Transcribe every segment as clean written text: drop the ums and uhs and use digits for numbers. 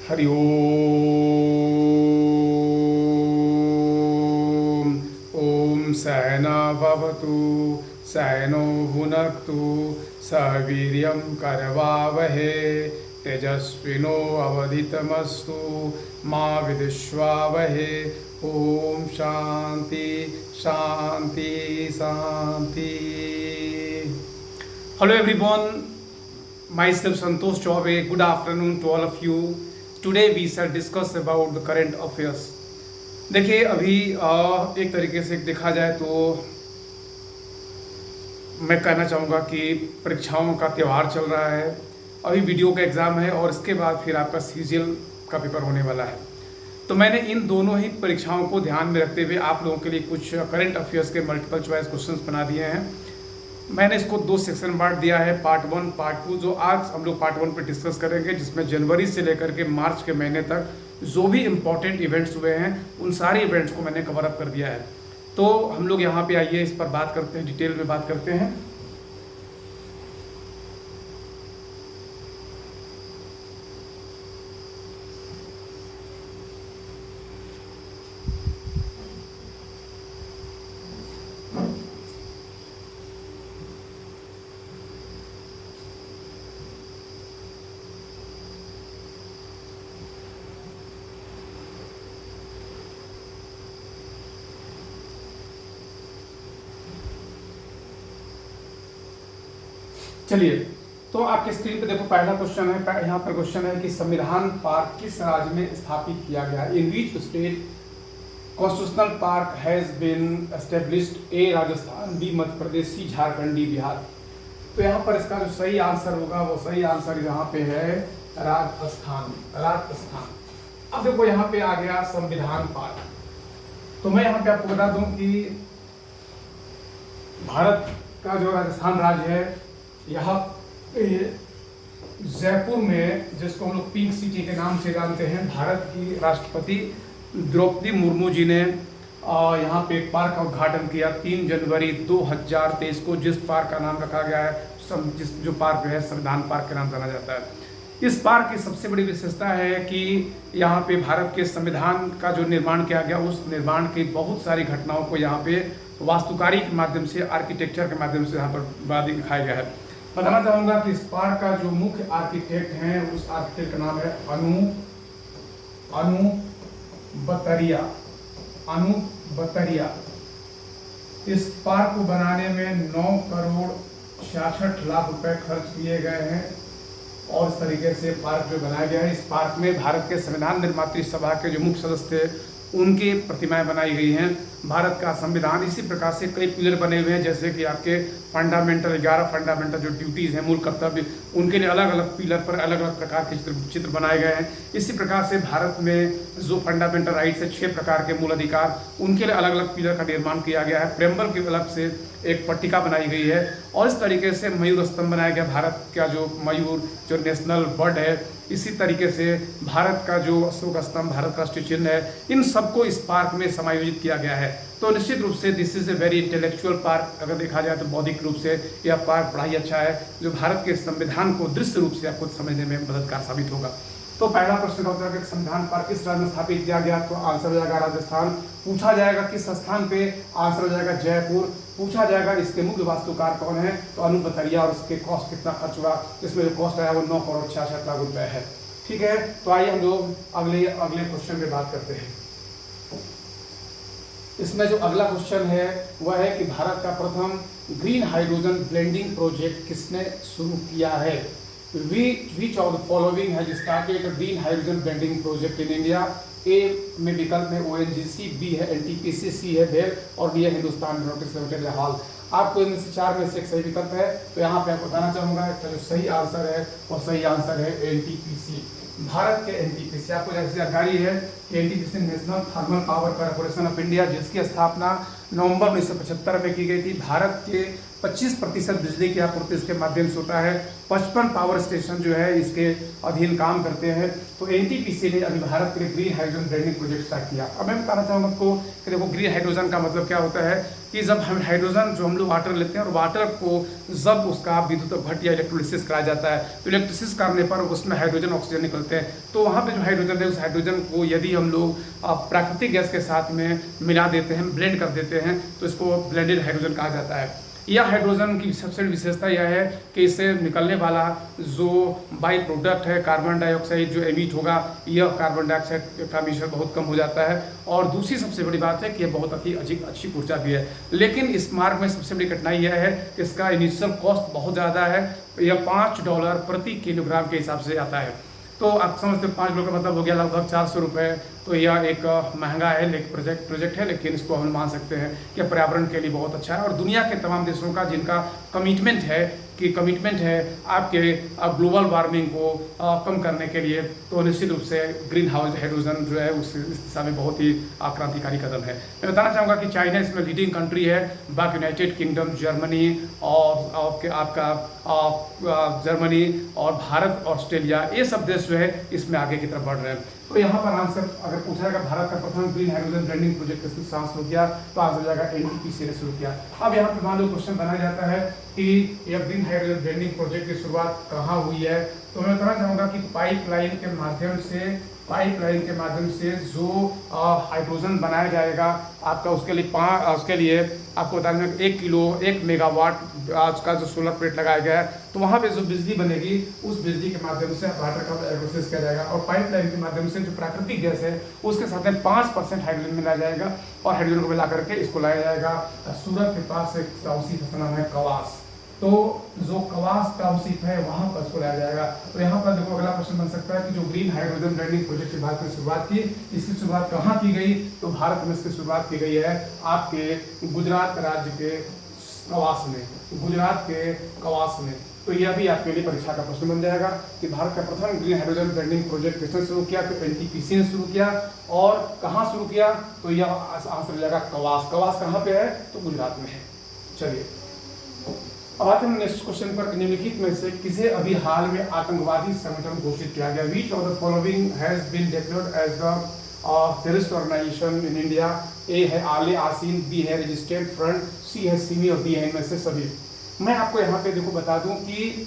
हरि ओम। ओम सहना भवतु सहनो भुनक्तु सवीर्यं करवावहे तेजस्विनो अवधितमस्तु मा विद्विषावहे। ओम शांति शांति शांति। Hello everyone, myself Santosh Chaube. Good afternoon to all of you. Today we shall discuss about the current affairs. देखिए अभी एक तरीके से देखा जाए तो मैं कहना चाहूँगा कि परीक्षाओं का त्यौहार चल रहा है। अभी वीडियो का एग्ज़ाम है और इसके बाद फिर आपका सीजीएल का पेपर होने वाला है। तो मैंने इन दोनों ही परीक्षाओं को ध्यान में रखते हुए आप लोगों के लिए कुछ करंट अफेयर्स के मल्टीपल चॉइस क्वेश्चंस बना दिए हैं। मैंने इसको दो सेक्शन में बांट दिया है, पार्ट 1 पार्ट 2। जो आज हम लोग पार्ट 1 पे डिस्कस करेंगे, जिसमें जनवरी से लेकर के मार्च के महीने तक जो भी इम्पोर्टेंट इवेंट्स हुए हैं उन सारे इवेंट्स को मैंने कवर अप कर दिया है। तो हम लोग यहाँ पे आइए इस पर बात करते हैं, डिटेल में बात करते हैं। चलिए, तो आपके स्क्रीन पे देखो पहला क्वेश्चन है। यहाँ पर क्वेश्चन है कि संविधान पार्क किस राज्य में स्थापित किया गया? In which state constitutional park has been established? A Rajasthan, B Madhya Pradesh, C Jharkhand, D Bihar. तो यहाँ पर इसका जो सही आंसर होगा वो सही आंसर यहाँ पे है राजस्थान। राजस्थान। अब देखो यहाँ पे आ गया संविधान पार्क। तो मैं यहाँ पे आपको बता दूं कि भारत का जो राजस्थान राज्य है, यहाँ जयपुर में, जिसको हम लोग पिंक सिटी के नाम से जानते हैं, भारत की राष्ट्रपति द्रौपदी मुर्मू जी ने यहाँ पे एक पार्क का उद्घाटन किया 3 जनवरी 2023 को, जिस पार्क का नाम रखा गया है जो पार्क है संविधान पार्क के नाम जाना जाता है। इस पार्क की सबसे बड़ी विशेषता है कि यहाँ पे भारत के संविधान का जो निर्माण किया गया, उस निर्माण की बहुत सारी घटनाओं को यहाँ पे वास्तुकारी के माध्यम से, आर्किटेक्चर के माध्यम से यहाँ पर दिखाया गया है। बताना चाहूँगा कि इस पार्क का जो मुख्य आर्किटेक्ट हैं, उस आर्किटेक्ट का नाम है अनु बतरिया। इस पार्क को बनाने में 9 करोड़ 66 लाख रुपए खर्च किए गए हैं और इस तरीके से पार्क जो बनाया गया है। इस पार्क में भारत के संविधान निर्मात्री सभा के जो मुख्य सदस्य थे उनकी प्रतिमाएं बनाई गई हैं। भारत का संविधान इसी प्रकार से कई पिलर बने हुए हैं, जैसे कि आपके फंडामेंटल 11 फंडामेंटल जो ड्यूटीज़ हैं, मूल कर्तव्य, उनके लिए अलग अलग पिलर पर अलग अलग प्रकार के चित्र बनाए गए हैं। इसी प्रकार से भारत में जो फंडामेंटल राइट्स है, 6 प्रकार के मूल अधिकार, उनके लिए अलग अलग पिलर का निर्माण किया गया है। प्रेम्बल की अलग से एक पट्टिका बनाई गई है और इस तरीके से मयूर स्तंभ बनाया गया, भारत का जो मयूर जो नेशनल बर्ड है। इसी तरीके से भारत का जो अशोक स्तंभ, भारत का राष्ट्रीय चिन्ह है, इन सबको इस पार्क में समायोजित किया गया है। तो निश्चित रूप से this is a very intellectual park. अगर देखा जाए तो बौद्धिक रूप से यह पार्क बड़ा ही अच्छा है, जो भारत के संविधान को दृश्य रूप से आपको समझने में मददगार साबित होगा। तो पहला प्रश्न का उत्तर है कि संविधान पार्क किस राज्य में स्थापित किया गया? तो आंसर हो जाएगा राजस्थान। पूछा जाएगा किस स्थान पे? आंसर हो जाएगा जयपुर। पूछा जाएगा इसके मुख्य वास्तुकार कौन है? तो अनु बतरिया। और इसके कॉस्ट कितना खर्च हुआ? इसमें जो कॉस्ट आया वो 9 करोड़ 66 लाख रुपए है। ठीक है, तो आइए हम लोग अगले क्वेश्चन पे बात करते हैं। इसमें जो अगला क्वेश्चन है वह है कि भारत का प्रथम ग्रीन हाइड्रोजन ब्लेंडिंग प्रोजेक्ट किसने शुरू किया है? Which of the following has started a green hydrogen blending project in India? ए में विकल्प में ONGC, बी है NTPC, सी है भेल और डी है हिंदुस्तान एरोनॉटिक्स लिमिटेड हाल। आपको इनमें से 4 में से एक सही विकल्प है। तो यहाँ पे आपको बताना चाहूँगा इसका जो सही आंसर है वो सही आंसर है NTPC। भारत के NTPC, आपको जैसी जानकारी है कि NTPC national thermal power corporation of India, जिसकी स्थापना नवंबर 1975 में की गई थी। भारत के 25% बिजली की आपूर्ति इसके माध्यम से होता है। 55 पावर स्टेशन जो है इसके अधीन काम करते हैं। तो एनटीपीसी ने अभी भारत के लिए green hydrogen branding project start किया। अब मैं बताना चाहूँगा आपको कि देखो ग्रीन हाइड्रोजन का मतलब क्या होता है कि जब हम हाइड्रोजन जो हम लोग वाटर लेते हैं और वाटर को जब उसका विद्युत भट्ट या इलेक्ट्रोलिसिस कराया जाता है तो इलेक्ट्रोलिसिस करने पर उसमें हाइड्रोजन ऑक्सीजन निकलते हैं। तो वहाँ पे जो हाइड्रोजन है उस हाइड्रोजन को यदि हम लोग प्राकृतिक गैस के साथ में मिला देते हैं, ब्लेंड कर देते हैं, तो इसको ब्लेंडेड हाइड्रोजन कहा जाता है। यह हाइड्रोजन की सबसे बड़ी विशेषता यह है कि इससे निकलने वाला जो बाई प्रोडक्ट है कार्बन डाइऑक्साइड जो एमिट होगा, यह कार्बन डाइऑक्साइड का मिश्रण बहुत कम हो जाता है। और दूसरी सबसे बड़ी बात है कि यह बहुत अच्छी ऊर्जा भी है। लेकिन इस मार्ग में सबसे बड़ी कठिनाई यह है कि इसका इनिशियल कॉस्ट बहुत ज़्यादा है। यह $5 प्रति किलोग्राम के हिसाब से आता है। तो आप समझते हो $5 का मतलब हो गया लगभग 400 रुपये। तो यह एक महंगा है लेकिन प्रोजेक्ट है, लेकिन इसको हम मान सकते हैं कि पर्यावरण के लिए बहुत अच्छा है। और दुनिया के तमाम देशों का जिनका कमिटमेंट है आपके ग्लोबल वार्मिंग को कम करने के लिए, तो निश्चित रूप से ग्रीन हाउस हाइड्रोजन जो है इस दिशा में बहुत ही क्रांतिकारी कदम है। मैं बताना चाहूँगा कि चाइना इसमें लीडिंग कंट्री है, बाकी यूनाइटेड किंगडम, जर्मनी और आपका जर्मनी और भारत, ऑस्ट्रेलिया, ये सब देश जो है इसमें आगे की तरफ बढ़ रहे हैं। तो यहाँ पर आंसर अगर पूछा जाएगा भारत का प्रथम ग्रीन हाइड्रोजन ब्रांडिंग प्रोजेक्ट किसने शुरू किया, तो आंसर जाएगा एनटीपीसी ने शुरू किया। अब यहाँ पर मान लो क्वेश्चन बनाया जाता है कि यह ग्रीन हाइड्रोजन ब्रांडिंग प्रोजेक्ट की शुरुआत कहाँ हुई है। तो मैं बताना चाहूँगा कि पाइपलाइन के माध्यम से जो हाइड्रोजन बनाया जाएगा आपका, उसके लिए आपको बता दें 1 मेगावाट आज का जो सोलर प्लेट लगाया गया है। तो वहाँ पे जो बिजली बनेगी उस बिजली के माध्यम से वाटर का प्रोसेस किया जाएगा और पाइपलाइन के माध्यम से जो प्राकृतिक गैस है उसके साथ में 5% हाइड्रोजन मिलाया जाएगा और हाइड्रोजन को मिला करके इसको लाया जाएगा सूरत के पास एक टाउनशिप का नाम है कवास। तो जो कवास टाउनशिप है वहां पर इसको लाया जाएगा। तो यहाँ पर देखो अगला प्रश्न बन सकता है कि जो ग्रीन हाइड्रोजन ब्रांडिंग प्रोजेक्ट की भारत में शुरुआत की, इसकी शुरुआत कहाँ की गई, तो भारत में इसकी शुरुआत की गई है आपके गुजरात राज्य के कवास में। तो यह भी आपके लिए परीक्षा का प्रश्न बन जाएगा कि भारत का प्रथम ग्रीन हाइड्रोजन ब्रांडिंग प्रोजेक्ट किसने शुरू किया, तो एनटीपीसी ने शुरू किया। और कहाँ शुरू किया, तो यह आंसर हो जाएगा कवास। कवास कहाँ पे है, तो गुजरात में है। चलिए अब आते हैं नेक्स्ट क्वेश्चन पर। निम्नलिखित में से किसे अभी हाल में आतंकवादी संगठन घोषित किया गया? Which of the following has been declared as the terrorist organisation in India? A है आले आसीन, बी है रेजिस्टेंट फ्रंट, सी है सिमी और डी है इनमें से सभी। मैं आपको यहाँ पे देखो बता दूं कि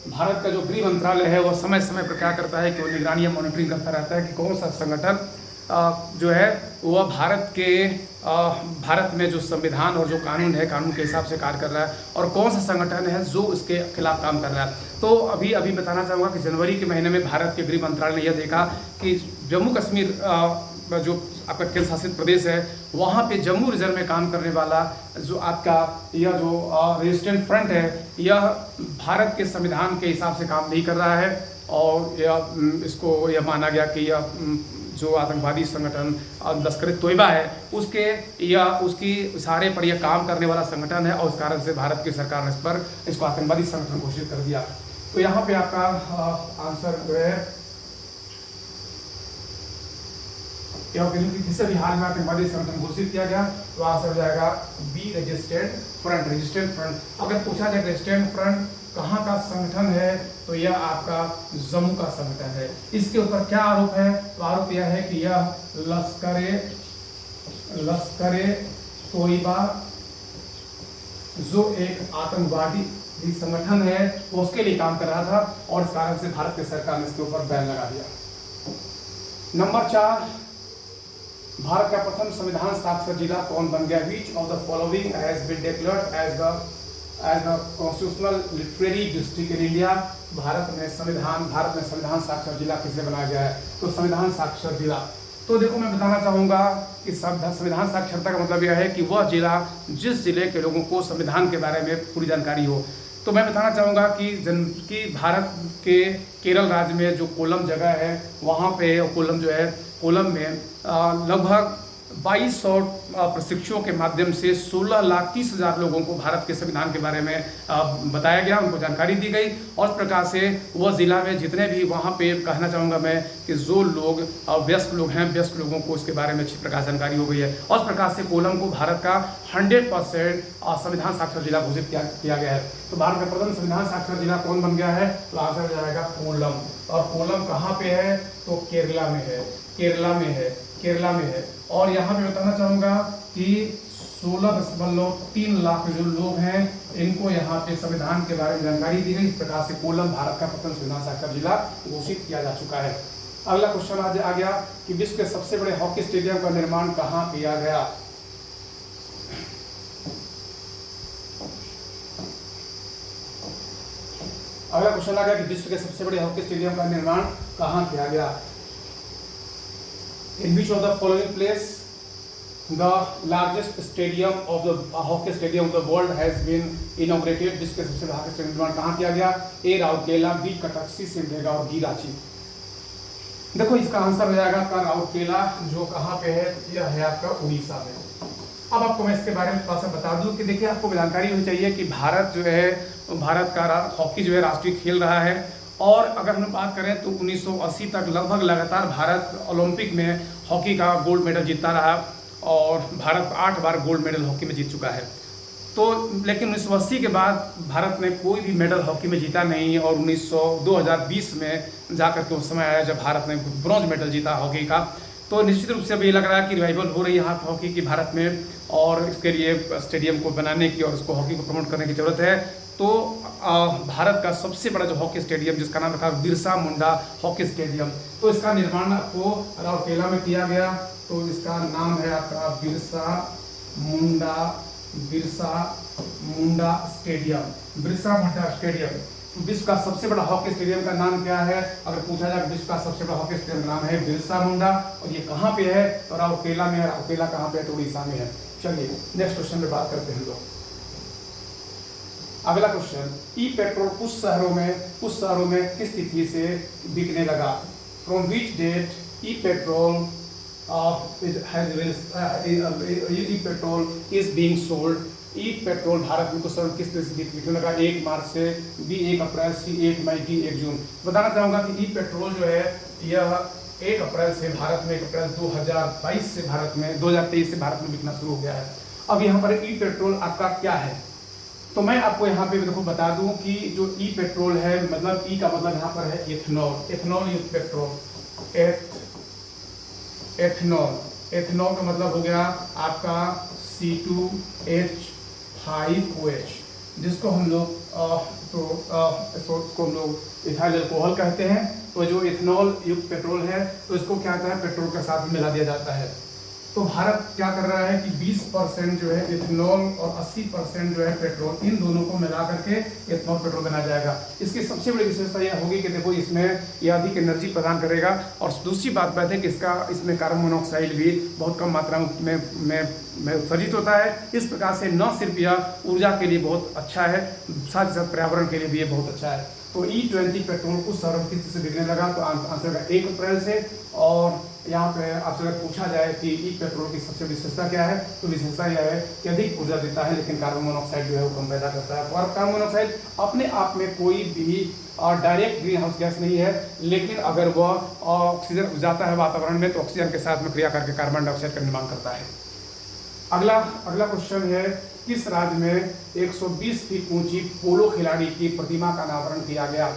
भारत का जो गृह मंत्रालय है वह समय समय पर क्या करता है कि वो निगरानी या मॉनिटरिंग करता रहता है कि कौन सा संगठन जो है वह भारत में जो संविधान और जो कानून है, कानून के हिसाब से कार्य कर रहा है और कौन सा संगठन है जो इसके खिलाफ काम कर रहा है। तो अभी बताना चाहूँगा कि जनवरी के महीने में भारत के गृह मंत्रालय ने यह देखा कि जम्मू कश्मीर जो आपका केंद्र शासित प्रदेश है वहाँ पे जम्मू रिजर्व में काम करने वाला जो आपका यह जो रेजिस्टेंट फ्रंट है यह भारत के संविधान के हिसाब से काम नहीं कर रहा है और यह माना गया कि यह जो आतंकवादी संगठन लश्कर-ए-तोयबा है उसकी इशारे पर यह काम करने वाला संगठन है और उस कारण से भारत की सरकार ने इसको आतंकवादी संगठन घोषित कर दिया। तो यहाँ पे आपका आंसर जो है जिससे भी हाल में आतंकवादी संगठन घोषित किया गया तो आंसर हो जाएगा बी रेजिस्टेंट फ्रंट। अगर पूछा जाए रेजिस्टेंट फ्रंट कहाँ का संगठन है तो यह आपका जम्मू का संगठन है। इसके ऊपर क्या आरोप है, तो आरोप यह है कि यह लश्कर-ए-तोयबा जो एक आतंकवादी संगठन है उसके लिए काम कर रहा था और इस कारण से भारत की सरकार ने इसके ऊपर बैन लगा दिया। नंबर 4, भारत का प्रथम संविधान साक्षर जिला कौन बन गया? Which of the following has been declared as the constitutional literary district in India? Bharat में संविधान साक्षर जिला किसे बनाया गया है? तो संविधान साक्षर जिला। तो देखो मैं बताना चाहूँगा कि संविधान साक्षरता का मतलब यह है कि वह जिला जिस जिले के लोगों को संविधान के बारे में पूरी जानकारी हो। तो मैं बताना चाहूँगा कि भारत के केरल राज्य में जो कोलम जगह है वहाँ पे कोलम में लगभग 2200 प्रशिक्षुओं के माध्यम से 16,30,000 लोगों को भारत के संविधान के बारे में बताया गया, उनको जानकारी दी गई। और इस प्रकार से वह जिला में जितने भी वहाँ पे कहना चाहूँगा मैं कि जो लोग वयस्क लोग हैं, वयस्क लोगों को इसके बारे में अच्छी प्रकार जानकारी हो गई है। और इस प्रकार से कोल्लम को भारत का 100% संविधान साक्षर जिला घोषित किया गया है। तो भारत का प्रथम संविधान साक्षर जिला कौन बन गया है? तो आंसर हो जाएगा कोल्लम। और कोल्लम कहाँ पे है? तो केरला में है, केरला में है। और यहाँ पे बताना चाहूँगा कि 16.3 लाख जो लोग हैं इनको यहाँ पे संविधान के बारे में जानकारी दी गई। इस प्रकार से कोल्लम भारत का प्रथम संविधान साक्षर जिला घोषित किया जा चुका है। अगला क्वेश्चन आज आ गया कि विश्व के सबसे बड़े हॉकी स्टेडियम का निर्माण कहाँ किया गया? अगला क्वेश्चन आ गया कि विश्व के सबसे बड़े हॉकी स्टेडियम का निर्माण कहाँ किया गया? In which of the following place the largest stadium of the hockey stadium of the world has been inaugurated? विश्व के सबसे बड़ा हॉकी स्टेडियम निर्माण कहाँ किया गया? ए राउरकेला, बी कटक, सी सिमडेगा और डी रांची। देखो इसका आंसर हो जाएगा आपका राउरकेला, जो कहाँ पे है? यह है आपका उड़ीसा में। अब आपको मैं इसके बारे में थोड़ा सा बता दूं कि देखिए आपको जानकारी होनी चाहिए कि भारत जो है, भारत का हॉकी जो है राष्ट्रीय खेल रहा है। और अगर हम बात करें तो 1980 तक लगभग लगातार भारत ओलंपिक में हॉकी का गोल्ड मेडल जीतता रहा और भारत 8 बार गोल्ड मेडल हॉकी में जीत चुका है। तो लेकिन 1980 के बाद भारत ने कोई भी मेडल हॉकी में जीता नहीं। और 2020 में जाकर के उस समय आया जब भारत ने ब्रॉन्ज मेडल जीता हॉकी का। तो निश्चित रूप से अब ये लग रहा है कि रिवाइवल हो रही है यहाँ हॉकी की भारत में, और इसके लिए स्टेडियम को बनाने की और उसको हॉकी को प्रमोट करने की जरूरत है। तो भारत का सबसे बड़ा जो हॉकी स्टेडियम जिसका नाम रखा बिरसा मुंडा हॉकी स्टेडियम, तो इसका निर्माण आपको राउरकेला में किया गया। तो इसका नाम है आपका बिरसा मुंडा स्टेडियम। विश्व का सबसे बड़ा हॉकी स्टेडियम का नाम क्या है? अगर पूछा जाए विश्व का सबसे बड़ा हॉकी स्टेडियम का नाम है बिरसा मुंडा। और ये कहाँ पे है? तो राउरकेला में है। राउरकेला कहाँ पे है? तो उड़ीसा में है। चलिए नेक्स्ट क्वेश्चन पे बात करते हैं लोग। अगला क्वेश्चन, ई पेट्रोल कुछ शहरों में किस तिथि से बिकने लगा? From which date E petrol is being sold? E petrol Bharat में कुछ शहरों किस तरह से बिकने लगा? 1 मार्च से, बी 1 अप्रैल, सी 1 मई, डी 1 जून। बताना चाहूंगा कि ई पेट्रोल जो है यह 1 अप्रैल से भारत में 1 अप्रैल 2023 से भारत में बिकना शुरू हो गया है। अब यहाँ पर ई पेट्रोल आपका क्या है? तो मैं आपको यहाँ पे देखो बता दूं कि जो ई पेट्रोल है, मतलब ई का मतलब यहाँ पर है एथेनॉल युक्त पेट्रोल। एथेनॉल का मतलब हो गया आपका C2H5OH, जिसको हम लोग इसको हम लोग इथाइल अल्कोहल कहते हैं। तो जो एथेनॉल युक्त पेट्रोल है तो इसको क्या कहता है? पेट्रोल के साथ मिला दिया जाता है। तो भारत क्या कर रहा है कि 20% जो है इथेनॉल और 80% जो है पेट्रोल, इन दोनों को मिला करके इथेनॉल पेट्रोल बनाया जाएगा। इसकी सबसे बड़ी विशेषता यह होगी कि देखो इसमें यह अधिक एनर्जी प्रदान करेगा। और दूसरी बात है कि इसमें कार्बन मोनोऑक्साइड भी बहुत कम मात्रा में उत्सर्जित होता है। इस प्रकार से न सिर्फ यह ऊर्जा के लिए बहुत अच्छा है, साथ ही साथ पर्यावरण के लिए भी ये बहुत अच्छा है। तो E20 पेट्रोल कुछ शहरों किस से बिकने लगा? तो आंसर है 1 अप्रैल से। और यहाँ पे आपसे अगर पूछा जाए कि ई पेट्रोल की सबसे विशेषता क्या है, तो विशेषता यह है कि अधिक ऊर्जा देता है लेकिन कार्बन मोनोऑक्साइड जो है वो कम पैदा करता है। और कार्बन मोनोऑक्साइड अपने आप में कोई भी डायरेक्ट ग्रीन हाउस गैस नहीं है, लेकिन अगर वह ऑक्सीजन जाता है वातावरण में तो ऑक्सीजन के साथ में क्रिया करके कार्बन डाइऑक्साइड का निर्माण करता है। अगला क्वेश्चन है, किस राज्य में 120 फीट ऊंची पोलो खिलाड़ी की प्रतिमा का अनावरण किया गया?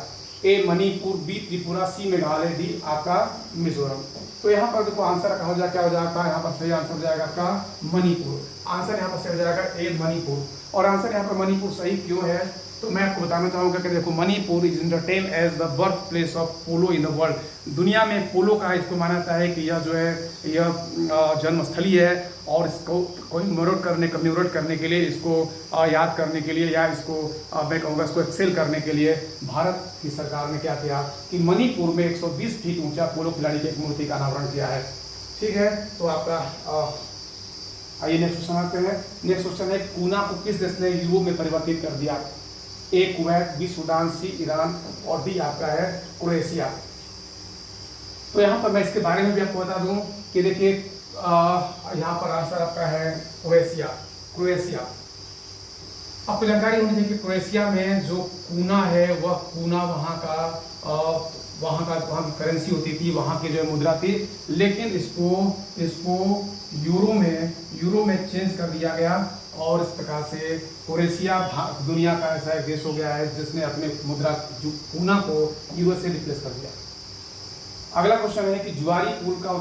ए मणिपुर, बी त्रिपुरा, सी मेघालय, डी आपका मिजोरम। तो यहाँ पर देखो आंसर क्या हो जाएगा? यहाँ पर सही आंसर हो जाएगा आपका मणिपुर। आंसर यहाँ पर सही हो जाएगा ए मणिपुर। और आंसर यहाँ पर मणिपुर सही क्यों है? तो मैं आपको बताना चाहूँगा कि देखो Manipur is entertain as the birth place of polo in the world. दुनिया में पोलो का इसको माना जाता है कि यह जो है यह जन्मस्थली है। और इसको कमेमोरेट करने के लिए, इसको याद करने के लिए, या इसको मैं कहूँगा इसको एक्सेल करने के लिए भारत की सरकार ने क्या किया कि मणिपुर में 120 फीट ऊंचा पोलो खिलाड़ी की एक मूर्ति का अनावरण किया है। ठीक है, तो आपका आइए नेक्स्ट क्वेश्चन आते हैं। नेक्स्ट क्वेश्चन है, पूना को किस देश ने यूरोप में परिवर्तित कर दिया? ए कुवैत, बी सूडान, सी ईरान और डी आपका है क्रोएशिया। तो यहाँ पर मैं इसके बारे में भी आपको बता दूं कि देखिए यहाँ पर आंसर आपका है क्रोएशिया। क्रोएशिया, आपको जानकारी होनी चाहिए कि क्रोएशिया में जो कूना है वह कूना वहाँ की करेंसी होती थी, वहाँ की जो मुद्रा थी, लेकिन इसको यूरो में चेंज कर दिया गया और इस प्रकार से क्रोएशिया दुनिया का ऐसा एक देश हो गया है जिसने अपने मुद्रा जो कूना को यूरो से रिप्लेस कर दिया। अगला क्वेश्चन है कि जुआरी पुल का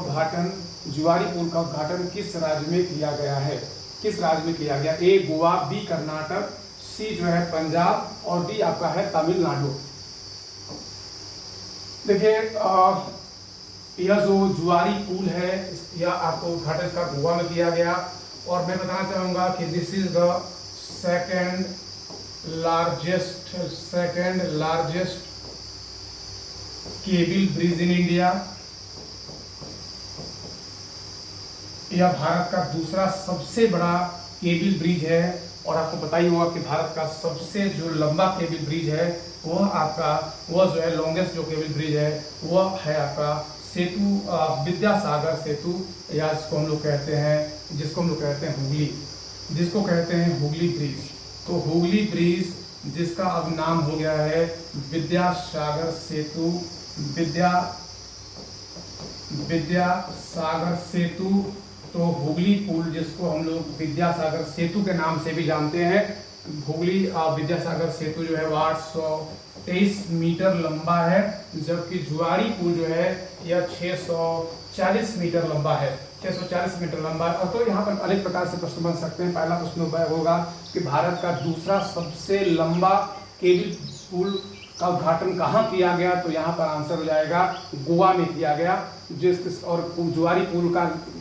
उद्घाटन किस राज्य में किया गया है? किस राज्य में किया गया? ए गोवा, बी कर्नाटक, सी जो है पंजाब और डी आपका है तमिलनाडु। देखिए यह जो जुआरी पुल है यह आपको उद्घाटन इसका गोवा में किया गया और मैं बताना चाहूंगा कि this is the second largest cable bridge in India. यह भारत का दूसरा सबसे बड़ा केबल ब्रिज है और आपको पता ही होगा कि भारत का सबसे जो लंबा केबल ब्रिज है वह जो है लॉन्गेस्ट जो केबल ब्रिज है वह है आपका सेतु विद्यासागर सेतु, या जिसको हम लोग कहते हैं हुगली ब्रिज। तो हुगली ब्रिज जिसका अब नाम हो गया है विद्यासागर सेतु। तो हुगली पुल जिसको हम लोग विद्यासागर सेतु के नाम से भी जानते हैं, हुगली विद्यासागर सेतु जो है 823 मीटर लंबा है, जबकि जुआरी पुल जो है यह 640 मीटर लंबा है। 640 मीटर लंबा है। तो यहाँ पर अनेक प्रकार से प्रश्न बन सकते हैं। पहला प्रश्न होगा कि भारत का दूसरा सबसे लंबा केबल पुल का उद्घाटन कहाँ किया गया? तो यहाँ पर आंसर हो जाएगा गोवा में किया गया। और जुआरी पुल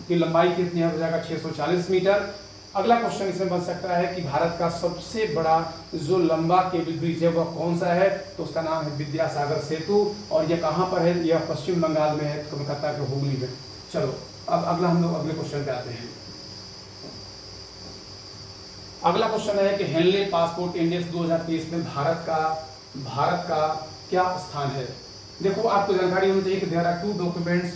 की लंबाई कितनी हो जाएगा? 640 मीटर। अगला क्वेश्चन इसमें बन सकता है कि भारत का सबसे बड़ा जो लंबा केबल ब्रिज है वह कौन सा है? तो उसका नाम है विद्यासागर सेतु और यह कहाँ पर है? यह पश्चिम बंगाल में है, कोलकाता के हुगली में। चलो अब हम लोग अगले क्वेश्चन पे आते हैं। अगला क्वेश्चन है कि हेनले पासपोर्ट इंडेक्स 2023 में भारत का क्या स्थान है? देखो आपको जानकारी होनी चाहिए कि there are 2 documents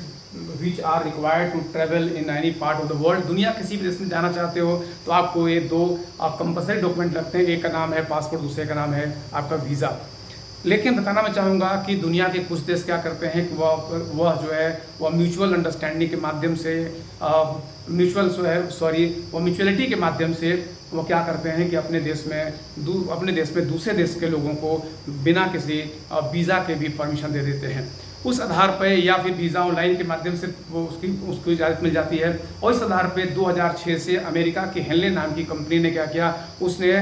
which are required to travel in any part of the world. दुनिया किसी भी देश में जाना चाहते हो तो आपको ये 2 आप कंपलसरी डॉक्यूमेंट लगते हैं। एक का नाम है पासपोर्ट, दूसरे का नाम है आपका वीज़ा। लेकिन बताना मैं चाहूँगा कि दुनिया के कुछ देश क्या करते हैं कि वह जो है वह म्यूचुअल अंडरस्टैंडिंग के माध्यम से म्यूचुअलिटी के माध्यम से वो क्या करते हैं कि अपने देश में दूसरे देश के लोगों को बिना किसी वीज़ा के भी परमिशन दे देते हैं। उस आधार पर या फिर वीज़ा ऑनलाइन के माध्यम से वो उसको इजाज़त मिल जाती है। और इस आधार पे 2006 से अमेरिका की हेनले नाम की कंपनी ने क्या किया, उसने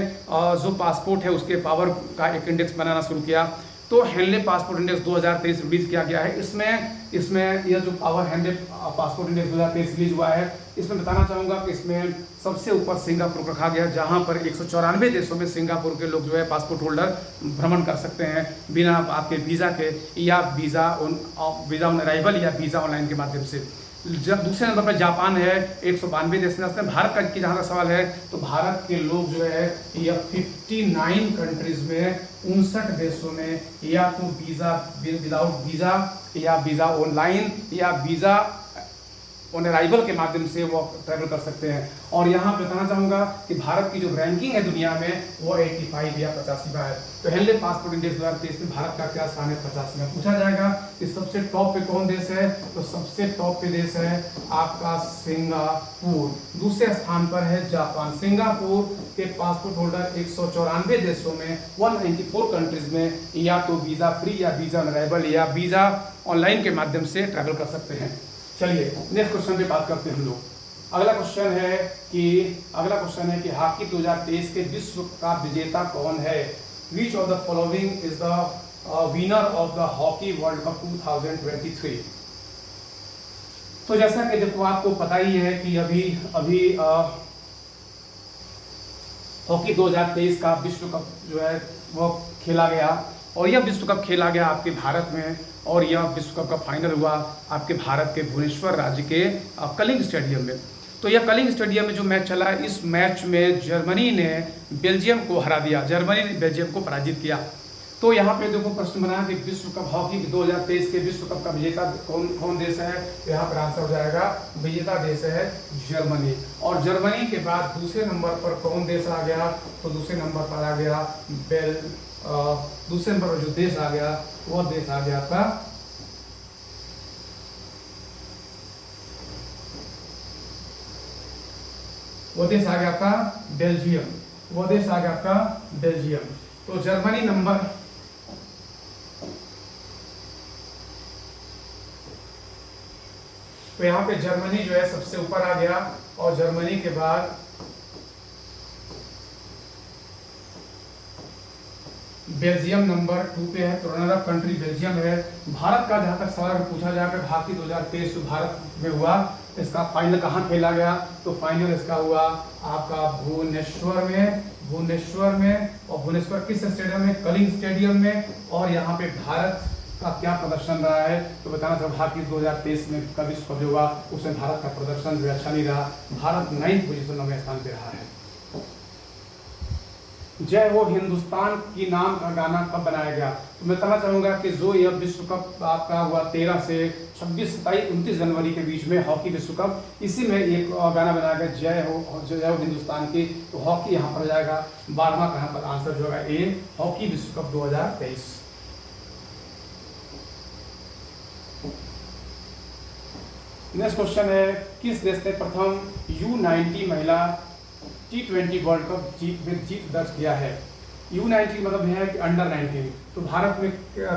जो पासपोर्ट है उसके पावर का एक इंडेक्स बनाना शुरू किया। तो हेनले पासपोर्ट इंडेक्स 2023 रिलीज किया गया है। इसमें यह जो power Henley passport index 2023 release हुआ है, इसमें बताना चाहूँगा कि इसमें सबसे ऊपर सिंगापुर रखा गया, जहाँ पर 194 देशों में सिंगापुर के लोग जो है पासपोर्ट होल्डर भ्रमण कर सकते हैं बिना आपके वीज़ा के या वीज़ा ऑन अराइवल या वीज़ा ऑनलाइन के माध्यम से। जब दूसरे नंबर पर जापान है, 192 देश में। भारत का की जहाँ तक सवाल है तो भारत के लोग जो है यह 59 कंट्रीज में 59 देशों में या तो वीज़ा विदाउट वीज़ा या वीज़ा ऑनलाइन या वीज़ा ऑन अराइवल के माध्यम से वो ट्रैवल कर सकते हैं। और यहाँ पे बताना चाहूँगा कि भारत की जो रैंकिंग है दुनिया में वो 85 या 85वां है। तो हेनले पासपोर्ट इंडेक्स 2023 में भारत का क्या स्थान है? 85वां। पूछा जाएगा कि सबसे टॉप पे कौन देश है? तो सबसे टॉप पे देश है आपका सिंगापुर। दूसरे स्थान पर है जापान। सिंगापुर के पासपोर्ट होल्डर 194 देशों में 194 कंट्रीज में या तो वीज़ा फ्री या वीज़ा ऑन अराइवल या वीज़ा ऑनलाइन के माध्यम से ट्रैवल कर सकते हैं। चलिए नेक्स्ट क्वेश्चन पे बात करते हैं हम लोग। अगला क्वेश्चन है कि हॉकी 2023 के विश्व का विजेता कौन है? Which of the following is the winner of the hockey world cup 2023? तो जैसा कि देखो आपको पता ही है कि अभी हॉकी 2023 का विश्व कप जो है वो खेला गया और यह विश्व कप खेला गया आपके भारत में। और यह विश्व कप का फाइनल हुआ आपके भारत के भुवनेश्वर राज्य के कलिंग स्टेडियम में। तो यह कलिंग स्टेडियम में जो मैच चला, इस मैच में जर्मनी ने बेल्जियम को हरा दिया, जर्मनी ने बेल्जियम को पराजित किया। तो यहाँ पे देखो प्रश्न बना कि विश्व कप हॉकी 2023 के विश्व कप का विजेता कौन देश है। तो यहाँ पर आंसर हो जाएगा विजेता देश है जर्मनी। और जर्मनी के बाद दूसरे नंबर पर कौन देश आ गया, तो दूसरे नंबर पर आ गया दूसरे नंबर पर जो देश आ गया वह देश आ गया था बेल्जियम। वो देश आ गया था बेल्जियम। तो जर्मनी नंबर तो यहाँ पे जर्मनी जो है सबसे ऊपर आ गया और जर्मनी के बाद बेल्जियम नंबर 2 पे है। तो रनर अप कंट्री बेल्जियम है। भारत का जहां तक सवाल पूछा जाए कि हॉकी 2023 जो भारत में हुआ इसका फाइनल कहाँ खेला गया, तो फाइनल इसका हुआ आपका भुवनेश्वर में। और भुवनेश्वर किस स्टेडियम में, कलिंग स्टेडियम में। और यहाँ पे भारत का क्या प्रदर्शन रहा है, तो बताना चाहूँ हॉकी 2023 में का विश्व कप हुआ उसमें भारत का प्रदर्शन भी अच्छा नहीं रहा। भारत 9वीं पोजीशन में स्थान पे रहा है। जय हो हिंदुस्तान की नाम का गाना कब बनाया गया, तो मैं बताना चाहूंगा कि जो यह विश्व कप आपका हुआ 13 से 26, 27, 29 जनवरी के बीच में हॉकी विश्व कप, इसी में एक गाना बनाया गया जय हो हिंदुस्तान की। तो हॉकी यहाँ पर जाएगा 12वां कहाँ पर आंसर जो होगा ए, हॉकी विश्व कप 2023। नेक्स्ट क्वेश्चन है किस देश ने प्रथम U90 महिला T20 वर्ल्ड कप जीत दर्ज किया है। U90 मतलब है कि अंडर 19। तो भारत में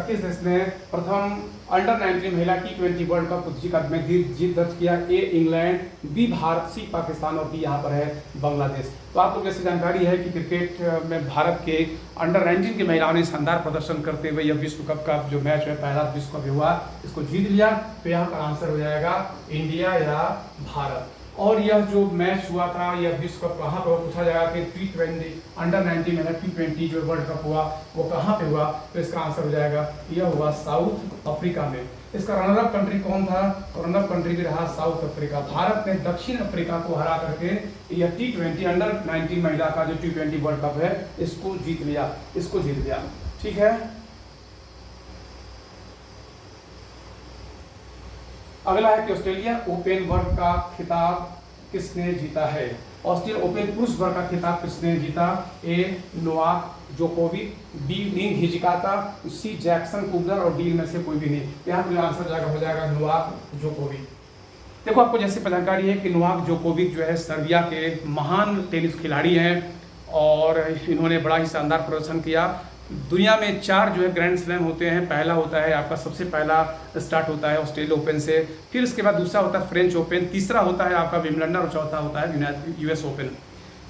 किस देश ने प्रथम अंडर 19 महिला T20 वर्ल्ड कप में जीत दर्ज किया। ए इंग्लैंड, बी भारत, सी पाकिस्तान और डी यहाँ पर है बांग्लादेश। तो आप लोग जैसे जानकारी है कि क्रिकेट में भारत के अंडर 19 की महिलाओं ने शानदार प्रदर्शन करते हुए यह विश्व कप का जो मैच है पहला विश्व कप हुआ इसको जीत लिया। तो यहाँ पर आंसर हो जाएगा इंडिया या भारत। और यह जो मैच हुआ था यह विश्व कप कहाँ पर पूछा जाएगा कि T20 अंडर 19 में T20 जो वर्ल्ड कप हुआ वो कहाँ पे हुआ, तो इसका आंसर हो जाएगा यह हुआ साउथ अफ्रीका में। इसका रनर अप कंट्री कौन था, तो रनर अप कंट्री भी रहा साउथ अफ्रीका। भारत ने दक्षिण अफ्रीका को हरा करके यह T20 अंडर 19 महिला का जो T20 वर्ल्ड कप है इसको जीत लिया। ठीक है, अगला है कि ऑस्ट्रेलिया ओपन वर्ग का खिताब किसने जीता है। ऑस्ट्रेलिया ओपन पुरुष वर्ग का खिताब किसने जीता। ए नोवाक जोकोविक, बी निंग हिजिकाता, सी जैक्सन कुबलर और डी में से कोई भी नहीं। यहाँ पर आंसर हो जाएगा नोवाक जोकोविक। देखो आपको जैसे जानकारी है कि नोवाक जोकोविक जो है सर्बिया के महान टेनिस खिलाड़ी हैं और इन्होंने बड़ा ही शानदार प्रदर्शन किया। दुनिया में 4 जो है ग्रैंड स्लैम होते हैं। पहला होता है आपका सबसे पहला स्टार्ट होता है ऑस्ट्रेलिया ओपन से, फिर उसके बाद दूसरा होता है फ्रेंच ओपन, तीसरा होता है आपका विंबलडन और चौथा होता है US ओपन।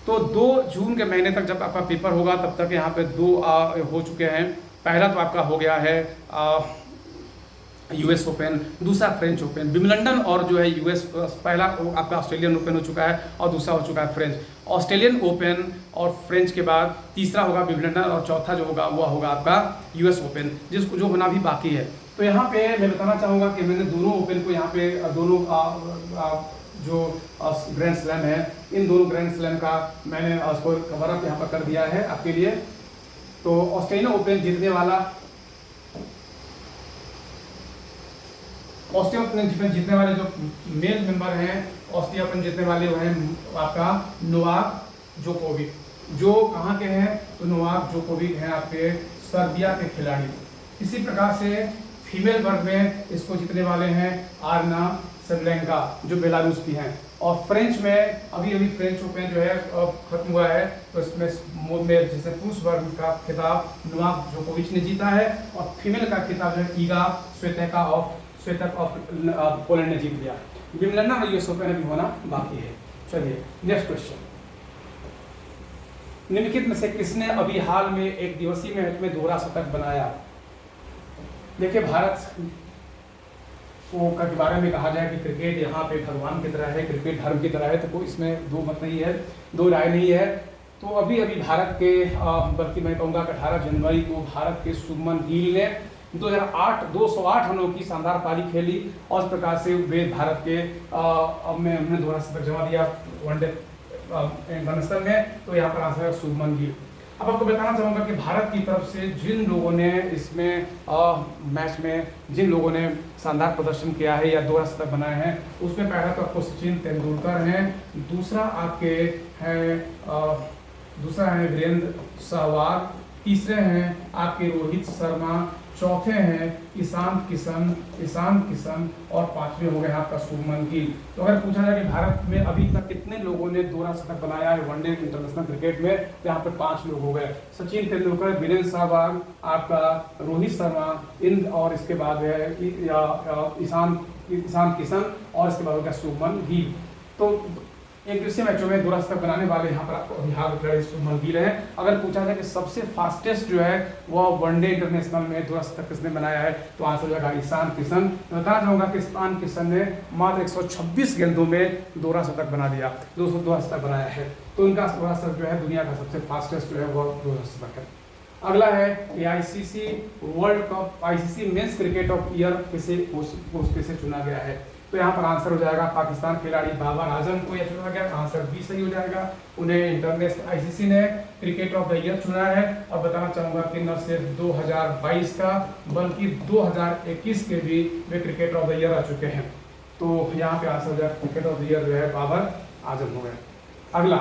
तो 2 जून के महीने तक जब आपका पेपर होगा तब तक यहाँ पे 2 हो चुके हैं। पहला तो आपका हो गया है US ओपन, दूसरा फ्रेंच ओपन। विंबलडन और जो है US पहला आपका ऑस्ट्रेलियन ओपन हो चुका है और दूसरा हो चुका है फ्रेंच। ऑस्ट्रेलियन ओपन और फ्रेंच के बाद तीसरा होगा विंबलडन और चौथा जो होगा वो होगा आपका US ओपन जिसको जो होना भी बाकी है। तो यहाँ पे मैं बताना चाहूँगा कि मैंने दोनों ओपन को यहाँ पे दोनों जो ग्रैंड स्लैम है इन दोनों ग्रैंड स्लैम का मैंने उसको कवर अप यहाँ पर कर दिया है आपके लिए। तो ऑस्ट्रेलियन ओपन जीतने वाला ऑस्ट्रेलिया ओपन जीतने वाले जो मेल मेंबर हैं ऑस्ट्रेलिया ओपन जीतने वाले वो हैं आपका नोवाक जोकोविक। जो कहाँ के हैं, तो नोवाक जोकोविक हैं आपके सर्बिया के खिलाड़ी। इसी प्रकार से फीमेल वर्ग में इसको जीतने वाले हैं आर्ना सेबलेंका जो बेलारूस की हैं। और फ्रेंच में अभी फ्रेंच ओपन जो है खत्म हुआ है तो इसमें जैसे पुरुष वर्ग का खिताब नोवाक जोकोविच ने जीता है और फीमेल का खिताब जो है ईगा स्वेतक ऑफ पोलैंड ने जीत लिया। विंबलडन और US ओपन अभी होना बाकी है। चलिए नेक्स्ट क्वेश्चन, निम्नलिखित में से किसने अभी हाल में एक दिवसीय मैच में दोहरा शतक बनाया। देखिए भारत को के बारे में कहा जाए कि क्रिकेट यहाँ पे भगवान की तरह है, क्रिकेट धर्म की तरह है, तो कोई इसमें दो मत नहीं है, दो राय नहीं है। तो अभी भारत के बल्कि मैं कहूँगा कि 18 जनवरी को भारत के शुभमन गिल ने 208 रनों की शानदार पारी खेली और इस प्रकार से वे भारत के हमने दोहरा शतक जमा दिया वनडे इंटरनेशनल में। तो यहाँ पर आंसर है शुभमन गिल। अब आपको बताना चाहूँगा कि भारत की तरफ से जिन लोगों ने इसमें मैच में जिन लोगों ने शानदार प्रदर्शन किया है या 2 शतक बनाए हैं, उसमें पहला तो आपको सचिन तेंदुलकर हैं, दूसरा आपके हैं दूसरा है वीरेंद्र सहवाग, तीसरे हैं आपके रोहित शर्मा, चौथे हैं ईशान किशन और पांचवें हो गए आपका शुभमन गिल। तो अगर पूछा जाए कि भारत में अभी तक कितने लोगों ने 2 शतक बनाया है वनडे इंटरनेशनल क्रिकेट में, तो यहाँ पे 5 लोग हो गए, सचिन तेंदुलकर, वीरेंद्र सहवाग, आपका रोहित शर्मा, इन और इसके बाद है ईशान किशन और इसके बाद हो गया शुभमन गिल। तो एक दूसरे मैचों में 2 शतक बनाने वाले यहाँ पर आपको अभी हाल खिलाड़ी शुभमन गिल है। अगर पूछा जाए कि सबसे फास्टेस्ट जो है वह वनडे इंटरनेशनल में 2 शतक किसने बनाया है, तो आंसर हो जाएगा ईशान किशन। तो बताना चाहूँगा कि ईशान किशन ने मात्र 126 गेंदों में 2 शतक बना दिया, 202 शतक बनाया है। तो इनका 2 शतक जो है दुनिया का सबसे फास्टेस्ट जो है वह 2 शतक है। अगला है AICC world cup ICC men's cricket of year किसे चुना गया है, तो यहाँ पर आंसर हो जाएगा पाकिस्तान खिलाड़ी बाबर आजम को यह चुना गया, आंसर बी सही हो जाएगा। उन्हें इंटरनेशनल ICC ने क्रिकेट ऑफ द ईयर चुना है। अब बताना चाहूँगा कि न सिर्फ 2022 का बल्कि 2021 के भी वे क्रिकेट ऑफ द ईयर आ चुके हैं। तो यहाँ पे आंसर हो जाएगा क्रिकेट ऑफ द ईयर जो है बाबर आजम हो गए। अगला,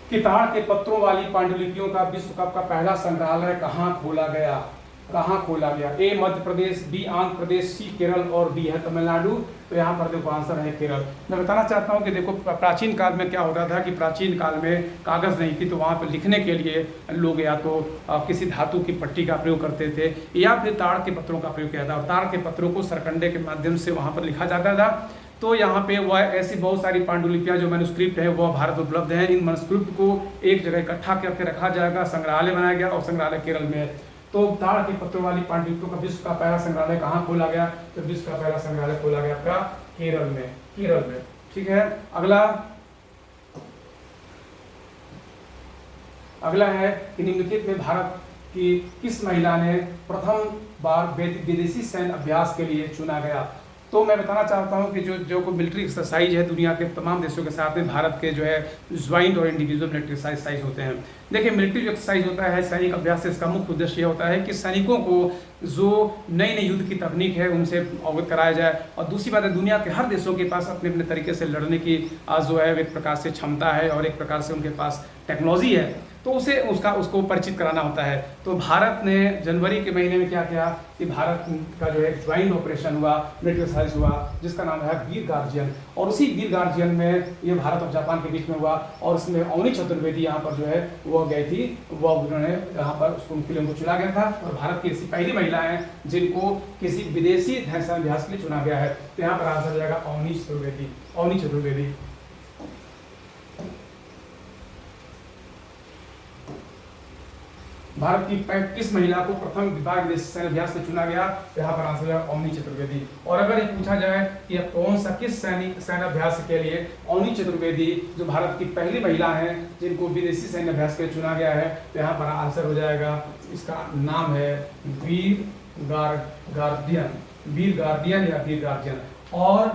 किताड़ के पत्रों वाली पांडुलिपियों का विश्व कप का पहला संग्रहालय कहाँ खोला गया? ए मध्य प्रदेश, बी आंध्र प्रदेश, सी केरल और डी है तमिलनाडु। तो यहाँ पर देखो आंसर है केरल। मैं बताना चाहता हूँ कि देखो प्राचीन काल में क्या होता था कि प्राचीन काल में कागज़ नहीं थी, तो वहाँ पर लिखने के लिए लोग या तो किसी धातु की पट्टी का प्रयोग करते थे या फिर ताड़ के पत्रों का प्रयोग किया था, और ताड़ के पत्रों को सरकंडे के माध्यम से वहाँ पर लिखा जाता था। तो यहाँ पे वह ऐसी बहुत सारी पांडुलिपियाँ जो मैन्युस्क्रिप्ट है वह भारत उपलब्ध है। इन मैन्युस्क्रिप्ट को एक जगह इकट्ठा करके रखा जाएगा, संग्रहालय बनाया गया और संग्रहालय केरल में है। तो ताड़ के पत्रों वाली पांडुलिपियों का विश्व का पहला संग्रहालय कहाँ खोला गया? तो विश्व का पहला संग्रहालय खोला गया आपका केरल में। ठीक है। अगला है कि निम्नलिखित में भारत की किस महिला ने प्रथम बार विदेशी सैन्य अभ्यास के लिए चुना गया? तो मैं बताना चाहता हूं कि जो मिलिट्री एक्सरसाइज है दुनिया के तमाम देशों के साथ में भारत के जो है ज्वाइंट और इंडिविजुअल मिलिट्री एक्सरसाइज होते हैं। देखिए, मिलिट्री जो एक्सरसाइज होता है सैनिक अभ्यास से, इसका मुख्य उद्देश्य यह होता है कि सैनिकों को जो नई नई युद्ध की तकनीक है उनसे अवगत कराया जाए, और दूसरी बात है दुनिया के हर देशों के पास अपने अपने तरीके से लड़ने की जो है एक प्रकार से क्षमता है और एक प्रकार से उनके पास टेक्नोलॉजी है, तो उसको परिचित कराना होता है। तो भारत ने जनवरी के महीने में क्या किया कि भारत का जो है ज्वाइंट ऑपरेशन हुआ, मिलिट्री एक्सरसाइज हुआ, जिसका नाम है वीर गार्जियन। और उसी वीर गार्जियन में ये भारत और जापान के बीच में हुआ, और उसमें अवनी चतुर्वेदी यहाँ पर जो है वह गई थी, वह उन्होंने यहाँ पर उनके लिए उनको चुना गया था। और भारत की ऐसी पहली महिला है जिनको किसी विदेशी अभ्यास के लिए चुना गया है। तो यहाँ पर आंसर जाएगा अवनी चतुर्वेदी। भारत की 35 महिला को प्रथम विभाग विदेशी सैन्य अभ्यास से चुना गया, यहाँ पर आंसर है अवनी चतुर्वेदी। और अगर ये पूछा जाए कि कौन सा किस सैन्य अभ्यास के लिए अवनी चतुर्वेदी जो भारत की पहली महिला हैं जिनको विदेशी सैन्य अभ्यास के लिए चुना गया है, तो यहाँ पर आंसर हो जाएगा, इसका नाम है वीर गार्डियन। और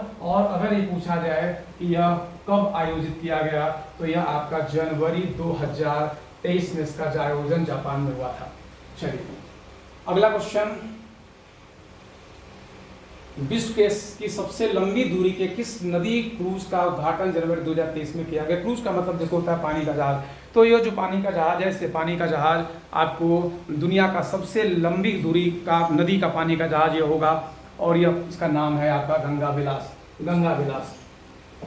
अगर ये पूछा जाए कि यह कब आयोजित किया गया, तो यह आपका जनवरी 2023 में इसका आयोजन जापान में हुआ था। चलिए अगला क्वेश्चन, विश्व की सबसे लंबी दूरी के किस नदी क्रूज का उद्घाटन जनवरी 2023 में किया गया? क्रूज का मतलब देखो होता है पानी का जहाज। तो ये जो पानी का जहाज है, इससे पानी का जहाज आपको दुनिया का सबसे लंबी दूरी का नदी का पानी का जहाज ये होगा, और यह इसका नाम है आपका गंगा विलास।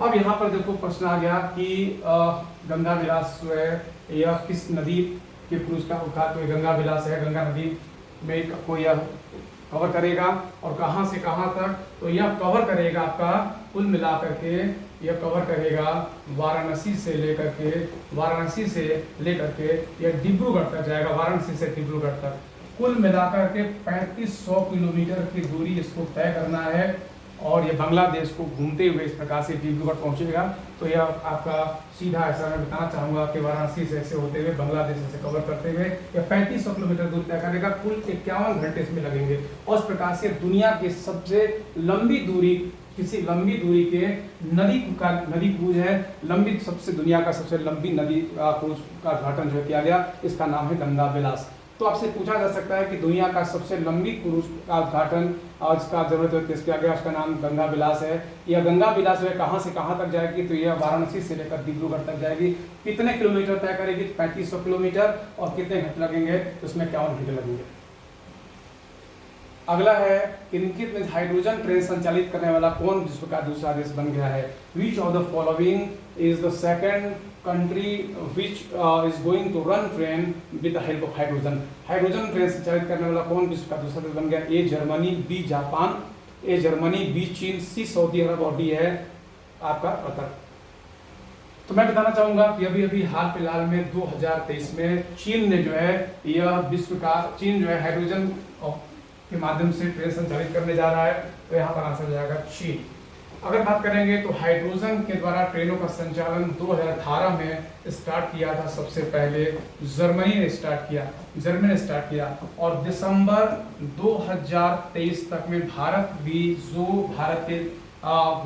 अब यहाँ पर देखो प्रश्न आ गया कि गंगा विलास जो है यह किस नदी के क्रूज का उद्घाटन? तो गंगा विलास है, गंगा नदी में को यह कवर करेगा, और कहाँ से कहाँ तक? तो यह कवर करेगा आपका कुल मिलाकर के, यह कवर करेगा वाराणसी से लेकर के यह डिब्रूगढ़ तक जाएगा, वाराणसी से डिब्रूगढ़ तक कुल मिलाकर के 3500 किलोमीटर की दूरी इसको तय करना है। और ये बांग्लादेश को घूमते हुए इस प्रकार से डिब्रूगढ़ पहुंचेगा। तो यह आपका सीधा ऐसा मैं बताना चाहूँगा कि वाराणसी से ऐसे होते हुए बांग्लादेश से कवर करते हुए यह 3500 किलोमीटर दूर तय करेगा। कुल 51 घंटे इसमें लगेंगे और इस प्रकार से दुनिया की सबसे लंबी दूरी, किसी लंबी दूरी के नदी क्रूज है, लंबी सबसे दुनिया का सबसे लंबी नदी क्रूज का उद्घाटन जो किया गया, इसका नाम है गंगा विलास। तो आपसे पूछा जा सकता है कि दुनिया का सबसे लंबी क्रूज का उद्घाटन और इसका जरूरत किस किया गया, उसका नाम गंगा विलास है। यह गंगा विलास है कहाँ से कहाँ तक जाएगी, तो यह वाराणसी से लेकर डिब्रूगढ़ तक जाएगी। कितने किलोमीटर तय करेगी, 3500 किलोमीटर, और कितने घंटे लगेंगे, तो उसमें 51 घंटे लगेंगे। अगला है कि निम्नलिखित में हाइड्रोजन ट्रेन संचालित करने वाला कौन विश्व का दूसरा देश बन गया है। Which of the following is the second country which is going to run train with the help of hydrogen. Hydrogen train संचालित करने वाला कौन विश्व का दूसरा देश बन गया। A Germany, B Japan, A Germany, B चीन, सी सऊदी अरब और डी है आपका कतर। तो मैं बताना चाहूंगा कि अभी हाल फिलहाल में 2023 में चीन ने जो है यह विश्व का, चीन जो है हाइड्रोजन के माध्यम से ट्रेन संचालित करने जा रहा है। तो यहाँ पर आंसर जाएगा चीन। अगर बात करेंगे तो हाइड्रोजन के द्वारा ट्रेनों का संचालन 2018 में स्टार्ट किया था, सबसे पहले जर्मनी ने स्टार्ट किया और दिसंबर 2023 तक में भारत भी भारत के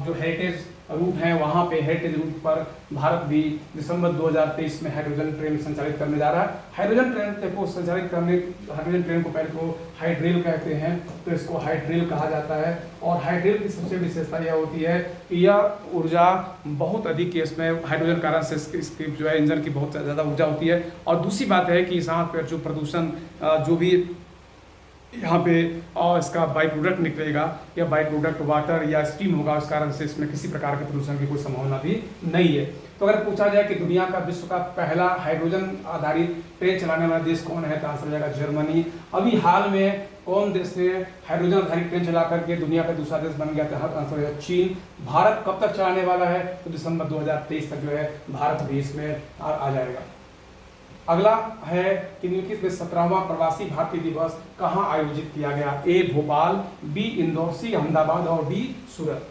जो हेरिटेज रूट हैं वहाँ पे हेरिटेज रूट पर भारत भी दिसंबर 2023 में हाइड्रोजन ट्रेन संचालित करने जा रहा है। हाइड्रोजन ट्रेन को संचालित करने, हाइड्रोजन ट्रेन को पहले तो हाइड्रेल कहते हैं, तो इसको हाइड्रेल कहा जाता है। और हाइड्रेल की सबसे विशेषता यह होती है कि यह ऊर्जा बहुत अधिक है, इसमें हाइड्रोजन कारण से इसकी जो है इंजन की बहुत ज़्यादा ऊर्जा होती है। और दूसरी बात है कि यहाँ पर जो प्रदूषण जो भी यहाँ पे और इसका बाई प्रोडक्ट निकलेगा या बाई प्रोडक्ट वाटर या स्टीम होगा, उस कारण से इसमें किसी प्रकार के प्रदूषण की कोई संभावना भी नहीं है। तो अगर पूछा जाए कि दुनिया का विश्व का पहला हाइड्रोजन आधारित ट्रेन चलाने वाला देश कौन है, तो आंसर जाएगा जर्मनी। अभी हाल में कौन देश ने हाइड्रोजन आधारित ट्रेन चला करके दुनिया का दूसरा देश बन गया, तो आंसर है चीन। भारत कब तक चलाने वाला है, तो दिसंबर 2023 तक जो है भारत भी इसमें आ जाएगा। अगला है कि निम्नलिखित में 17वां प्रवासी भारतीय दिवस कहाँ आयोजित किया गया। ए भोपाल, बी इंदौर, सी अहमदाबाद और डी सूरत।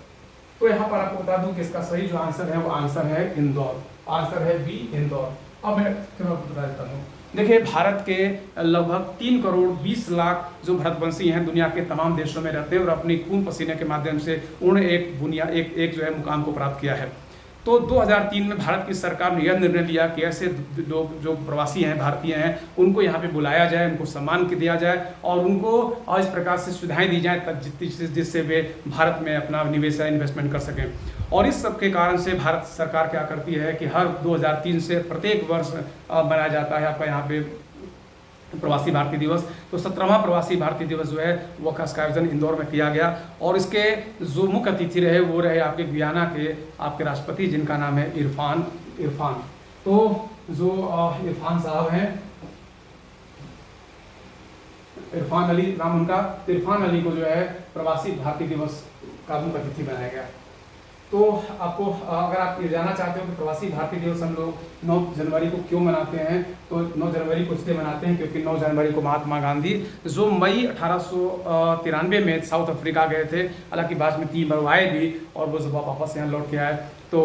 तो यहाँ पर आपको बता दूं कि इसका सही जो आंसर है वो आंसर है इंदौर, आंसर है बी इंदौर। अब मैं बता देता हूँ। देखिए भारत के लगभग 3 करोड़ 20 लाख जो भारतवंशी हैं दुनिया के तमाम देशों में रहते हैं और अपनी खून पसीने के माध्यम से उन्होंने एक जो है मुकाम को प्राप्त किया है। तो 2003 में भारत की सरकार ने यह निर्णय लिया कि ऐसे लोग जो प्रवासी हैं, भारतीय हैं, उनको यहाँ पे बुलाया जाए, उनको सम्मान दिया जाए और उनको इस प्रकार से सुविधाएं दी जाए जिससे वे भारत में अपना निवेश या इन्वेस्टमेंट कर सकें। और इस सब के कारण से भारत सरकार क्या करती है कि हर 2003 से प्रत्येक वर्ष मनाया जाता है आपका यहाँ पे प्रवासी भारतीय दिवस। तो 17वां प्रवासी भारतीय दिवस जो है वो का आयोजन इंदौर में किया गया और इसके जो मुख्य अतिथि रहे वो रहे आपके गुयाना के आपके राष्ट्रपति जिनका नाम है इरफान। तो जो इरफान साहब हैं, इरफान अली नाम उनका, इरफान अली को जो है प्रवासी भारतीय दिवस का मुख्य अतिथि बनाया गया। तो आपको अगर आप ये जानना चाहते हो कि प्रवासी भारतीय दिवस हम लोग 9 जनवरी को क्यों मनाते हैं, तो 9 जनवरी को इसलिए मनाते हैं क्योंकि 9 जनवरी को महात्मा गांधी जो मई 1893 में साउथ अफ्रीका गए थे, हालांकि बाद में 3 बार आए भी और वो जब वापस यहाँ लौट के आए तो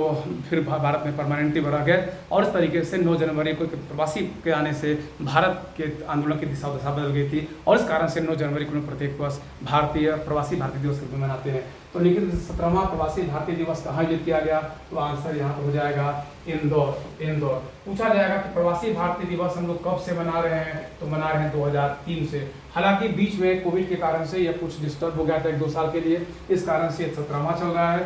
फिर भारत में परमानेंटली बढ़ा गए। और इस तरीके से 9 जनवरी को प्रवासी के आने से भारत के आंदोलन की दिशा बदल गई थी और इस कारण से 9 जनवरी को प्रत्येक वर्ष प्रवासी भारतीय दिवस के रूप में मनाते हैं। तो लेकिन 17वां प्रवासी भारतीय दिवस कहाँ आयोजित किया गया, तो आंसर यहाँ पर हो जाएगा इंदौर। पूछा जाएगा कि प्रवासी भारतीय दिवस हम लोग कब से मना रहे हैं, तो मना रहे हैं 2003 से। हालांकि बीच में कोविड के कारण से यह कुछ डिस्टर्ब हो गया था 1-2 साल के लिए, इस कारण से 17वां चल रहा है,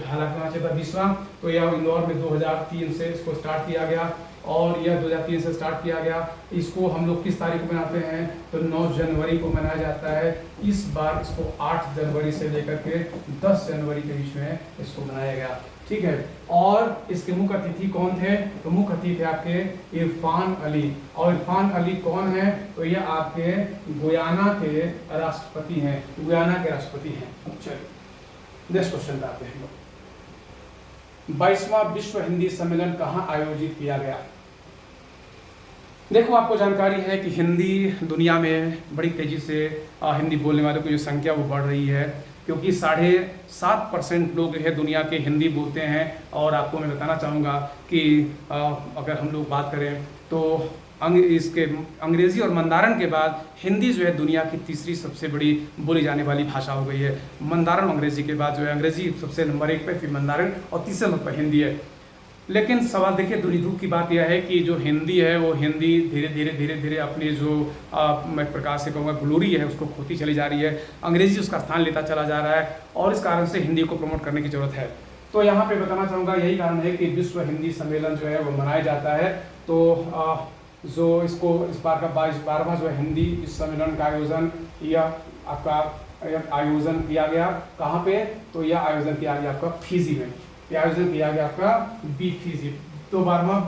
हालांकि होना चाहिए था 20वां। तो यह इंदौर में 2003 से इसको स्टार्ट किया गया और यह 2003 से स्टार्ट किया गया। इसको हम लोग किस तारीख को मनाते हैं, तो 9 जनवरी को मनाया जाता है। इस बार इसको 8 जनवरी से लेकर के 10 जनवरी के बीच में इसको मनाया गया, ठीक है। और इसके मुख्य अतिथि कौन थे, तो मुख्य अतिथि थे आपके इरफान अली। और इरफान अली कौन है, तो ये आपके गुयाना के राष्ट्रपति हैं, चलिए नेक्स्ट क्वेश्चन पे आते हैं। 22वां विश्व हिंदी सम्मेलन कहाँ आयोजित किया गया। देखो आपको जानकारी है कि हिंदी दुनिया में बड़ी तेजी से हिंदी बोलने वालों की जो संख्या वो बढ़ रही है क्योंकि 7.5% लोग जो है दुनिया के हिंदी बोलते हैं। और आपको मैं बताना चाहूँगा कि अगर हम लोग बात करें तो इसके अंग्रेज़ी और मंदारण के बाद हिंदी जो है दुनिया की तीसरी सबसे बड़ी बोली जाने वाली भाषा हो गई है। मंदारण अंग्रेज़ी के बाद जो है अंग्रेज़ी सबसे नंबर 1 पे, फिर मंदारण और तीसरे नंबर पर हिंदी है। लेकिन सवाल देखिए, दुख की बात यह है कि जो हिंदी है वो हिंदी धीरे धीरे अपनी जो मैं एक प्रकार से कहूँगा ग्लोरी है उसको खोती चली जा रही है। अंग्रेज़ी उसका स्थान लेता चला जा रहा है और इस कारण से हिंदी को प्रमोट करने की ज़रूरत है। तो यहाँ पे बताना चाहूँगा यही कारण है कि विश्व हिंदी सम्मेलन जो है वो मनाया जाता है। तो जो इसको इस बार का 12वां जो है हिंदी इस सम्मेलन का आयोजन किया गया कहाँ पे, तो यह आयोजन किया गया आपका फिजी में। यह आयोजन किया गया आपका फिजी। तो 12वां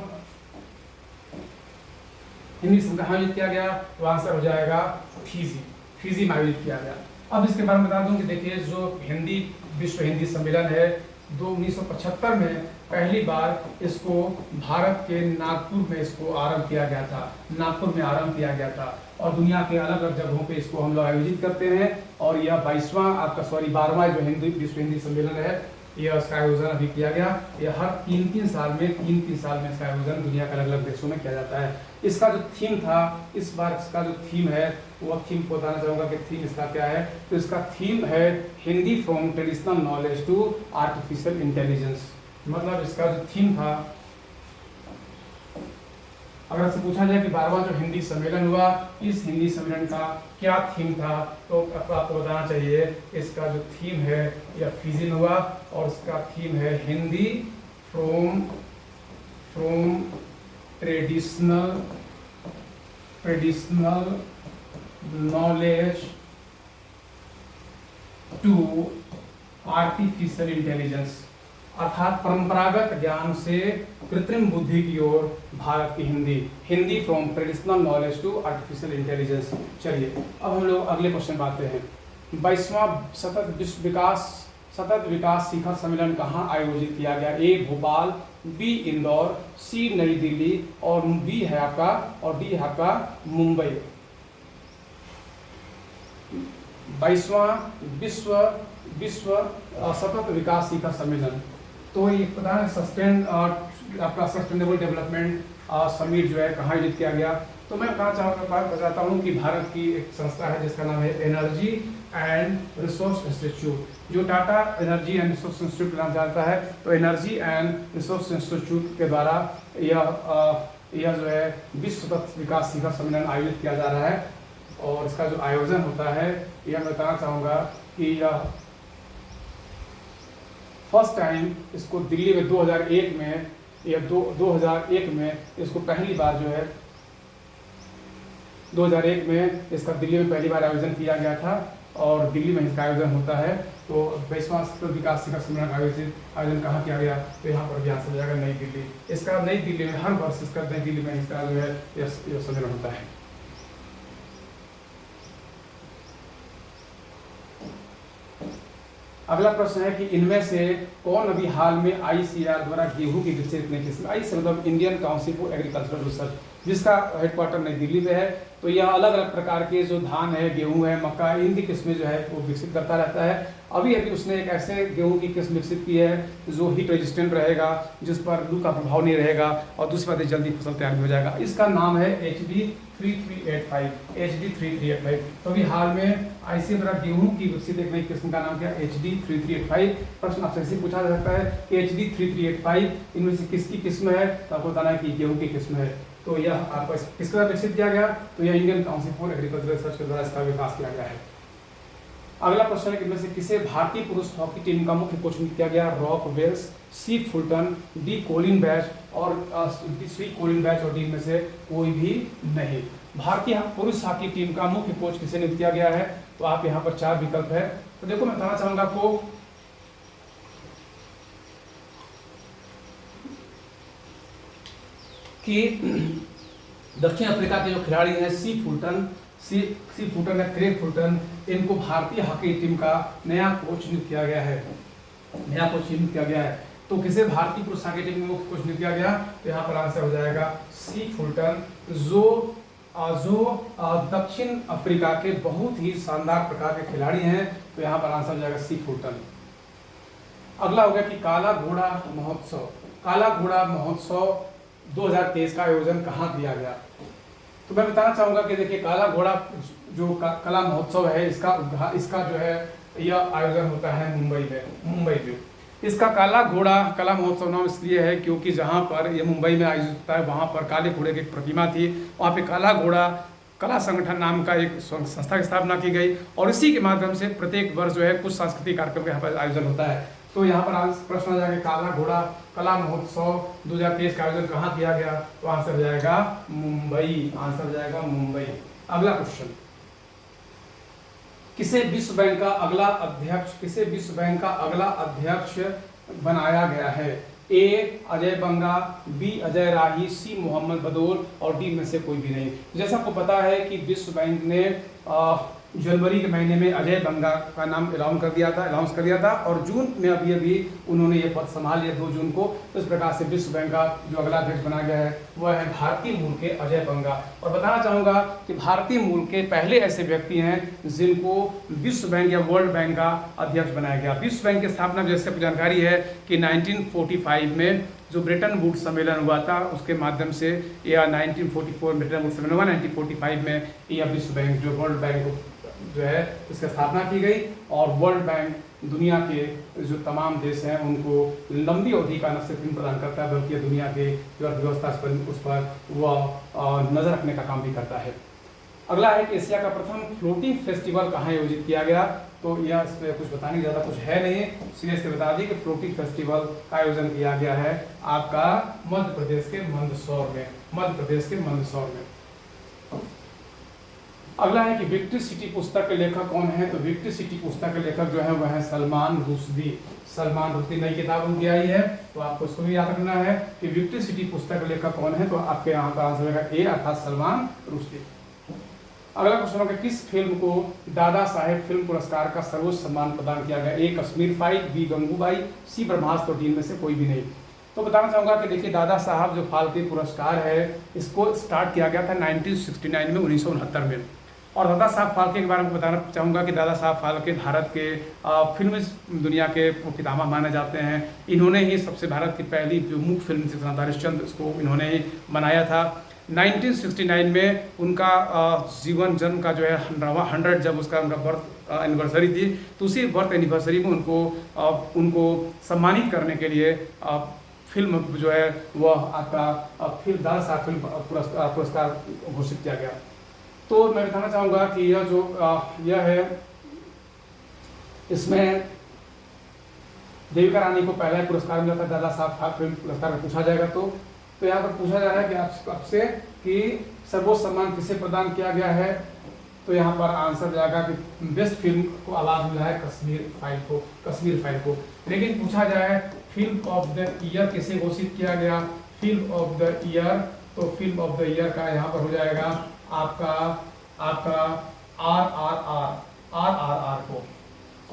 हिंदी सम्मेलन आयोजित किया गया, तो आंसर हो जाएगा फिजी में आयोजित किया गया। अब इसके बारे में बता दूं कि देखिए जो हिंदी विश्व हिंदी सम्मेलन है 1975 में पहली बार इसको भारत के नागपुर में इसको आरंभ किया गया था। नागपुर में आरंभ किया गया था और दुनिया के अलग अलग जगहों पे इसको हम लोग आयोजित करते हैं। और यह 12वां जो विश्व हिंदी सम्मेलन है यह इसका आयोजन अभी किया गया। यह हर 3 साल में इसका आयोजन दुनिया के अलग अलग देशों में किया जाता है। इसका जो थीम था, इस बार इसका जो थीम है वह थीम को बताना चाहूँगा कि थीम इसका क्या है। तो इसका थीम है Hindi from traditional knowledge to artificial intelligence. मतलब इसका जो थीम था, अगर से पूछा जाए कि 12वां जो हिंदी सम्मेलन हुआ इस हिंदी सम्मेलन का क्या थीम था, तो आपको बताना चाहिए इसका जो थीम है यह फिजी में हुआ और इसका थीम है Hindi from traditional knowledge to artificial intelligence, अर्थात परंपरागत ज्ञान से कृत्रिम बुद्धि की ओर भारत की Hindi from traditional knowledge to artificial intelligence. चलिए अब हम लोग अगले क्वेश्चन पर आते हैं। 22वां सतत विकास शिखर सम्मेलन कहाँ आयोजित किया गया? ए भोपाल, बी इंदौर, सी नई दिल्ली और डी है आपका मुंबई। 22वां विश्व सतत विकास शिखर सम्मेलन, तो ये प्रधान सस्टेनेबल डेवलपमेंट समिट जो है कहाँ आयोजित किया गया? तो मैं बताता हूँ कि भारत की एक संस्था है जिसका नाम है एनर्जी एंड रिसोर्स इंस्टीट्यूट, जो Tata energy and resource institute के नाम जाता है। तो एनर्जी एंड रिसोर्स इंस्टीट्यूट के द्वारा यह जो है विश्व सतत विकास शिखर सम्मेलन आयोजित किया जा रहा है। और इसका जो आयोजन होता है यह मैं बताना चाहूँगा कि यह फर्स्ट टाइम इसको दिल्ली में 2001 में इसको पहली बार जो है 2001 में इसका दिल्ली में पहली बार आयोजन किया गया था और दिल्ली में इसका आयोजन होता है। तो 22वां सतत विकास शिखर सम्मेलन आयोजन कहाँ किया गया? तो यहाँ पर भी आंसर हो जाएगा नई दिल्ली। इसका नई दिल्ली में हर वर्ष इसका नई दिल्ली में इसका जो है यह सम्मेलन होता है। अगला प्रश्न है कि इनमें से कौन अभी हाल में ICAR द्वारा गेहूं की विकसित नई किस्म, मतलब Indian council for agricultural research, जिसका हेडक्वार्टर नई दिल्ली में है। तो यह अलग अलग प्रकार के जो धान है, गेहूं है, मक्का, इनकी किस्में जो है वो विकसित करता रहता है। अभी उसने एक ऐसे गेहूं की किस्म विकसित की है जो हीट रेजिस्टेंट रहेगा, जिस पर लू का प्रभाव नहीं रहेगा और दूसरी बात जल्दी फसल तैयार भी हो जाएगा। इसका नाम है HD3385। तो अभी हाल में ICAR द्वारा गेहूं की विकसित एक नई किस्म का नाम क्या? HD3385। प्रश्न आपसे ऐसे पूछा जा सकता है कि HD3385 इनमें से किसकी किस्म है? तो आपको बताना है कि गेहूं की किस्म है। तो यह आपको किसके द्वारा विकसित किया गया? तो यह Indian council for agricultural research के द्वारा इसका विकास किया गया है। अगला प्रश्न है कि इनमें से किसे भारतीय पुरुष हॉकी टीम का मुख्य कोच नियुक्त किया गया? रॉक वेल्स, सी फुलटन, डी कोलिन बैच और डी में से कोई भी नहीं। भारतीय पुरुष हॉकी टीम का मुख्य कोच किसे नियुक्त किया गया है? तो आप यहाँ पर 4 विकल्प है। तो देखो मैं बताना चाहूंगा आपको कि दक्षिण अफ्रीका के जो खिलाड़ी हैं सी फुलटन या क्रेग फुलटन, इनको भारतीय हॉकी टीम का नया कोच नियुक्त किया गया है। तो किसे भारतीय पुरुष हॉकी टीम में मुख्य कोच नियुक्त किया गया? तो यहाँ पर आंसर हो जाएगा सी फुलटन, जो दक्षिण अफ्रीका के बहुत ही शानदार प्रकार के खिलाड़ी हैं। तो यहाँ पर आंसर हो जाएगा सी फुलटन। अगला हो गया कि काला घोड़ा महोत्सव। काला घोड़ा महोत्सव 2023 का आयोजन कहाँ किया गया? तो मैं बताना चाहूँगा कि देखिए काला घोड़ा जो कला महोत्सव है इसका जो है यह आयोजन होता है मुंबई में। इसका काला घोड़ा कला महोत्सव नाम इसलिए है क्योंकि जहाँ पर यह मुंबई में आयोजित होता है वहाँ पर काले घोड़े की एक प्रतिमा थी, वहाँ पे काला घोड़ा कला संगठन नाम का एक संस्था की स्थापना की गई और इसी के माध्यम से प्रत्येक वर्ष जो है कुछ सांस्कृतिक कार्यक्रम का यहाँ पर आयोजन होता है। तो यहाँ पर प्रश्न आ जाएगा काला घोड़ा कला महोत्सव 2023 का आयोजन कहाँ किया गया? तो आंसर हो जाएगा मुंबई। आंसर हो जाएगा मुंबई। अगला क्वेश्चन, किसे विश्व बैंक का अगला अध्यक्ष बनाया गया है? ए अजय बंगा, बी अजय राही, सी मोहम्मद बदौर और डी में से कोई भी नहीं। जैसा आपको पता है कि विश्व बैंक ने जनवरी के महीने में अजय बंगा का नाम अनाउंस कर दिया था और जून में अभी उन्होंने ये पद संभाल लिया 2 जून को। तो इस प्रकार से विश्व बैंक का जो अगला अध्यक्ष बना गया है वह है भारतीय मूल के अजय बंगा। और बताना चाहूँगा कि भारतीय मूल के पहले ऐसे व्यक्ति हैं जिनको विश्व बैंक या वर्ल्ड बैंक का अध्यक्ष बनाया गया। विश्व बैंक की स्थापना जैसे आपको जानकारी है कि 1945 में जो ब्रिटेन वुड्स सम्मेलन हुआ था उसके माध्यम से, या 1944 ब्रिटेन वुड्स सम्मेलन हुआ, 1945 में यह विश्व बैंक जो वर्ल्ड बैंक जो है उसकी स्थापना की गई। और वर्ल्ड बैंक दुनिया के जो तमाम देश हैं उनको लंबी अवधि का न सिर्फ ऋण प्रदान करता है बल्कि दुनिया के जो अर्थव्यवस्था उस पर वह नजर रखने का काम भी करता है। अगला है कि एशिया का प्रथम फ्लोटिंग फेस्टिवल कहाँ आयोजित किया गया? तो यह इसमें कुछ बताने की ज़्यादा कुछ है नहीं, सीधे से बता दी कि फ्लोटिंग फेस्टिवल का आयोजन किया गया है आपका मध्य प्रदेश के मंदसौर में। अगला है कि विक्ट्री सिटी पुस्तक के लेखक कौन है? तो विक्ट्री सिटी पुस्तक के लेखक जो है वह है सलमान रुश्दी। नई किताब उनकी आई है तो आपको इसको भी याद रखना है कि विक्ट्री सिटी पुस्तक के लेखक कौन है। तो आपके यहाँ पर आंसर होगा ए अर्थात सलमान रुश्दी। अगला क्वेश्चन होगा किस फिल्म को दादा साहेब फिल्म पुरस्कार का सर्वोच्च सम्मान प्रदान किया गया? ए कश्मीर फाइल, बी गंगूबाई, सी ब्रह्मास्त्र और डी में से कोई भी नहीं। तो बताना चाहूँगा कि देखिए दादा साहब जो फाल्के पुरस्कार है इसको स्टार्ट किया गया था 1969 में 1969 में। और दादा साहब फाल्के के बारे में बताना चाहूँगा कि दादा साहब फाल्के भारत के फिल्म दुनिया के पितामह माने जाते हैं। इन्होंने ही सबसे भारत की पहली जो मूक फिल्म थी हरिश्चंद्र, इसको इन्होंने ही बनाया था। 1969 में उनका जन्म का जो है 100 जब उनका बर्थ एनिवर्सरी थी तो उसी बर्थ एनिवर्सरी में उनको सम्मानित करने के लिए फिल्म जो है वह आपका फिर दादा साहब फिल्म पुरस्कार घोषित किया गया। तो मैं बताना चाहूँगा कि यह है इसमें देविका रानी को पहला पुरस्कार मिला था दादा साहब फिल्म पुरस्कार में पूछा जाएगा तो यहाँ पर पूछा जा रहा है कि आपसे कि सर्वोच्च सम्मान किसे प्रदान किया गया है? तो यहाँ पर आंसर जाएगा कि बेस्ट फिल्म को अवार्ड मिला है कश्मीर फाइल को। लेकिन पूछा जाए फिल्म ऑफ द ईयर किसे घोषित किया गया? फिल्म ऑफ द ईयर, तो फिल्म ऑफ द ईयर का यहाँ पर हो जाएगा आपका RRR को।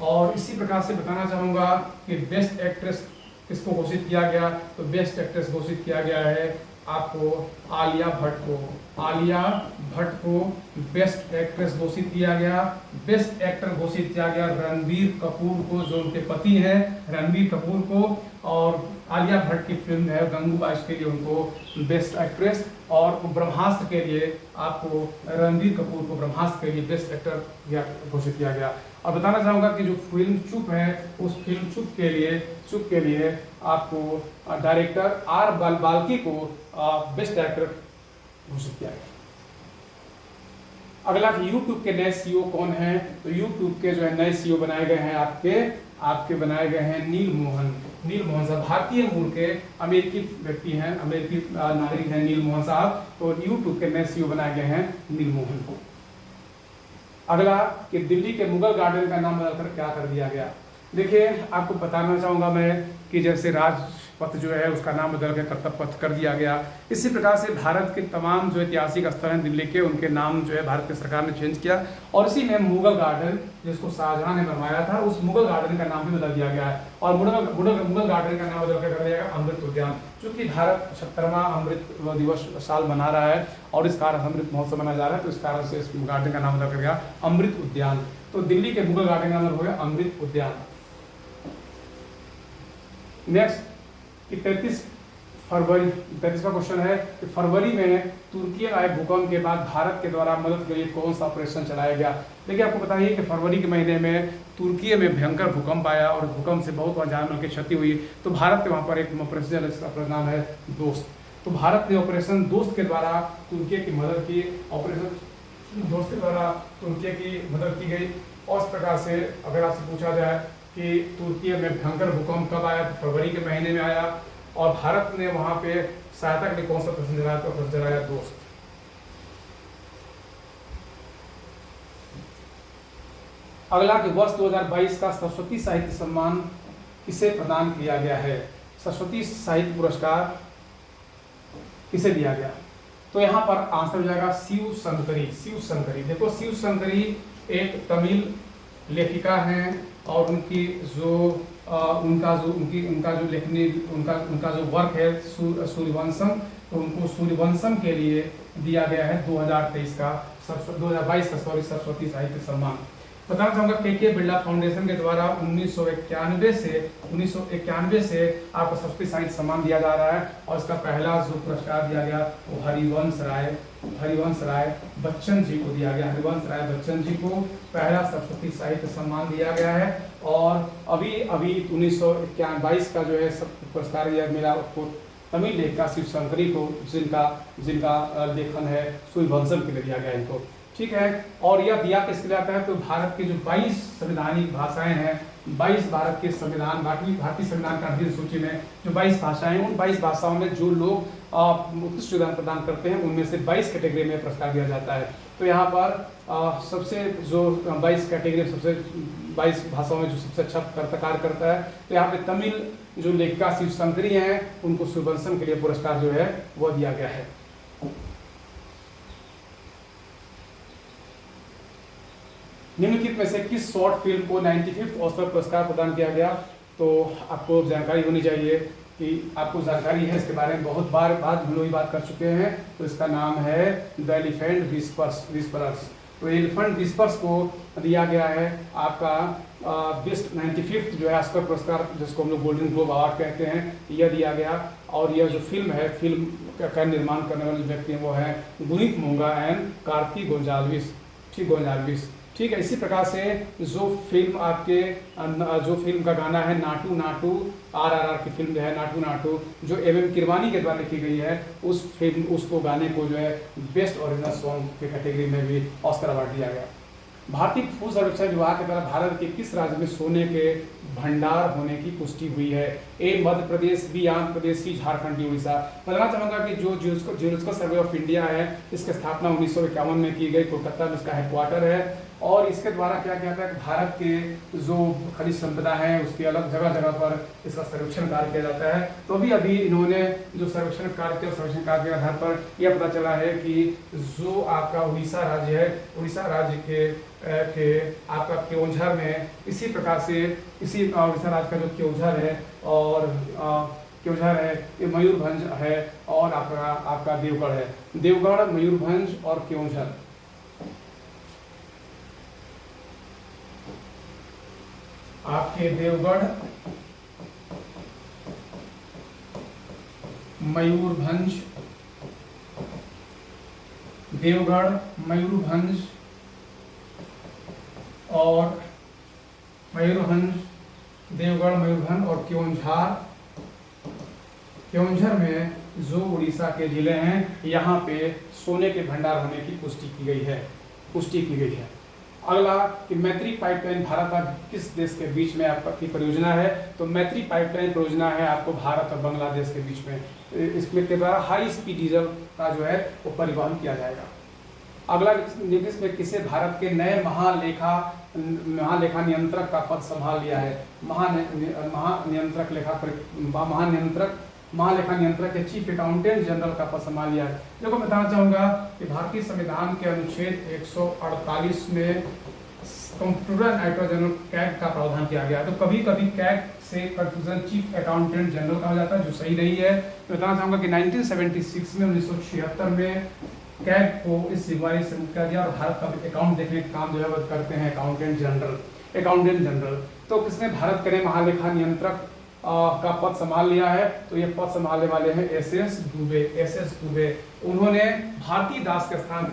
और इसी प्रकार से बताना चाहूँगा कि बेस्ट एक्ट्रेस किसको घोषित किया गया? तो बेस्ट एक्ट्रेस घोषित किया गया है आपको आलिया भट्ट को बेस्ट एक्ट्रेस घोषित किया गया। बेस्ट एक्टर घोषित किया गया रणबीर कपूर को, जो उनके पति हैं रणबीर कपूर को। और आलिया भट्ट की फिल्म है गंगूबाई, के लिए उनको बेस्ट एक्ट्रेस। और ब्रह्मास्त्र के लिए आपको रणबीर कपूर को ब्रह्मास्त्र के लिए बेस्ट एक्टर घोषित किया गया। और बताना चाहूँगा कि जो फिल्म चुप है उस फिल्म चुप के लिए आपको डायरेक्टर आर बाल्की को बेस्ट एक्टर घोषित किया गया। अगला यूट्यूब के नए सीईओ कौन हैं? तो यूट्यूब के जो है नए सीईओ बनाए गए हैं आपके बनाए गए हैं नील मोहन साहब। भारतीय मूल के अमेरिकी व्यक्ति हैं, अमेरिकी नागरिक हैं नील मोहन साहब। तो यूट्यूब के नए सीईओ बनाए गए हैं नील मोहन को। अगला कि दिल्ली के मुगल गार्डन का नाम बदलकर क्या कर दिया गया? देखिए आपको बताना चाहूँगा मैं कि जैसे पथ जो है उसका नाम बदल के कर्तव्य पथ कर दिया गया। इसी प्रकार से भारत के तमाम जो ऐतिहासिक स्थल हैं दिल्ली के, उनके नाम जो है भारत की सरकार ने चेंज किया। और इसी में मुगल गार्डन जिसको शाहजहां ने बनवाया था, उस मुगल गार्डन का नाम भी बदल दिया गया है। और मुगल गार्डन का नाम बदल कर दिया गया अमृत उद्यान। चूंकि भारत 76वां अमृत दिवस साल मना रहा है और इस कारण अमृत महोत्सव मनाया जा रहा है, तो इस कारण से इस गार्डन का नाम बदल कर गया अमृत उद्यान। तो दिल्ली के मुगल गार्डन का नाम हो गया अमृत उद्यान। नेक्स्ट कि 33वां क्वेश्चन है कि फरवरी में तुर्की आए भूकंप के बाद भारत के द्वारा मदद के लिए कौन सा ऑपरेशन चलाया गया। देखिए आपको बताइए कि फरवरी के महीने में तुर्की में भयंकर भूकंप आया और भूकंप से बहुत जान माल की क्षति हुई। तो भारत के वहाँ पर एक ऑपरेशन चला जिसका नाम है दोस्त। तो भारत ने ऑपरेशन दोस्त के द्वारा तुर्की की मदद की। ऑपरेशन दोस्त के द्वारा तुर्की की मदद की गई। और इस प्रकार से अगर आपसे पूछा जाए कि तुर्की में भयंकर भूकंप कब आया, तो फरवरी के महीने में आया। और भारत ने वहां पे सहायता के लिए कौन सा ऑपरेशन चलाया, तो ऑपरेशन चलाया दोस्त। अगला कि वर्ष 2022 का सरस्वती साहित्य सम्मान किसे प्रदान किया गया है। सरस्वती साहित्य पुरस्कार किसे दिया गया। तो यहाँ पर आंसर हो जाएगा शिव शंकरी। शिव शंकरी, देखो शिव शंकरी एक तमिल लेखिका हैं और उनकी जो उनका जो लेखनी उनका जो वर्क है सूर्यवंशम, तो उनको सूर्यवंशम के लिए दिया गया है 2022 का सरस्वती साहित्य सम्मान। बताना चाहूँगा के बिरला फाउंडेशन के द्वारा 1991 से आपको सरस्वती साहित्य सम्मान दिया जा रहा है। और इसका पहला जो पुरस्कार दिया गया वो हरिवंश राय बच्चन जी को दिया गया। हरिवंश राय बच्चन जी को पहला सरस्वती साहित्य सम्मान दिया गया है। और अभी 1922 का जो है पुरस्कार मिला आपको तमिल लेखिका शिव शंकरी को, जिनका लेखन है सूर्यवंशम के लिए दिया गया इनको, ठीक है। और यह दिया किसके लिए आता है, तो भारत की जो 22 संवैधानिक भाषाएं हैं, 22 भारत के संविधान भारतीय संविधान का अध्ययन सूची में जो 22 भाषाएं हैं, उन 22 भाषाओं में जो लोग उत्कृष्ट योगदान प्रदान करते हैं उनमें से 22 कैटेगरी में पुरस्कार दिया जाता है। तो यहाँ पर सबसे जो 22 कैटेगरी 22 भाषाओं में जो सबसे अच्छा कार्य करता है, तो यहाँ पे तमिल जो लेखिका शिव शंकरी हैं उनको सूर्यवंशम के लिए पुरस्कार जो है वो दिया गया है। निम्नलिखित में से किस शॉर्ट फिल्म को 95th ऑस्कर पुरस्कार प्रदान किया गया। तो आपको जानकारी होनी चाहिए कि आपको जानकारी है इसके बारे में, बहुत बार हम लोग बात कर चुके हैं। तो इसका नाम है द एलिफेंट विस्परर्स। तो एलिफेंट विस्परर्स को दिया गया है आपका बेस्ट 95th जो है ऑस्कर पुरस्कार, जिसको हम लोग गोल्डन ग्लोब अवार्ड कहते हैं, यह दिया गया। और यह जो फिल्म है, फिल्म का निर्माण करने वाले व्यक्ति हैं वो हैं गुनीत मोंगा एंड कार्तिक गोंजाल्विस, ठीक है। इसी प्रकार से जो फिल्म का गाना है नाटू नाटू, RRR की फिल्म जो है नाटू नाटू, जो MM किरवानी के द्वारा लिखी गई है, उसको गाने को जो है बेस्ट ओरिजिनल सॉन्ग के कैटेगरी में भी ऑस्कर अवार्ड दिया गया। भारतीय भू सर्वेक्षण विभाग के द्वारा भारत के किस राज्य में सोने के भंडार होने की पुष्टि हुई है। ए Madhya Pradesh, B Andhra Pradesh, C Jharkhand, D Orissa. बताना चाहूँगा कि जो जियोलॉजिकल सर्वे ऑफ इंडिया है, इसकी स्थापना 1951 में की गई, कोलकाता में इसका हेडक्वार्टर है। और इसके द्वारा क्या किया था कि भारत के जो खनिज संपदा है उसकी अलग जगह जगह पर इसका सर्वेक्षण कार्य किया जाता है। तो अभी इन्होंने जो सर्वेक्षण कार्य किया, सर्वेक्षण कार्य के आधार पर यह पता चला है कि जो आपका उड़ीसा राज्य है, उड़ीसा राज्य के आपका केओंझर में इसी प्रकार से उड़ीसा राज्य का जो केओंझर है और केओंझर है, ये मयूरभंज है और आपका देवगढ़ है। देवगढ़, मयूरभंज और केओंझर, आपके देवगढ़, मयूरभंज, और देवगढ़, मयूरभंज और केओंझर में जो उड़ीसा के जिले हैं, यहाँ पे सोने के भंडार होने की पुष्टि की गई है। अगला कि मैत्री पाइपलाइन भारत का किस देश के बीच में आपकी परियोजना है। तो मैत्री पाइपलाइन परियोजना है आपको भारत और बांग्लादेश के बीच में। इसमें के द्वारा हाई स्पीड डीजल का जो है वो परिवहन किया जाएगा। अगला निम्न में किसे भारत के नए महालेखा महालेखा नियंत्रक का पद संभाल लिया है। महालेखा नियंत्रक के चीफ अकाउंटेंट जनरल का पद संभाल लिया है। देखो मैं बताना चाहूंगा कि भारतीय संविधान के अनुच्छेद 148 में कंप्यूटर नाइट्रोजन कैग का प्रावधान किया गया है। तो कभी कभी कैग से कंफ्यूजन चीफ अकाउंटेंट जनरल कहा जाता है, जो सही नहीं है। तो बताना चाहूंगा कि 1976 में 1976 में कैग को इस जिम्मेवारी से मुक्त कर दिया और भारत का अकाउंट देखने का काम जो है वो करते हैं अकाउंटेंट जनरल। तो किसने भारत के लिए महालेखा नियंत्रक का पद संभाल लिया है? तो ये पद संभालने वाले हैं एस.एस. दुबे। उन्होंने भारती दास के स्थान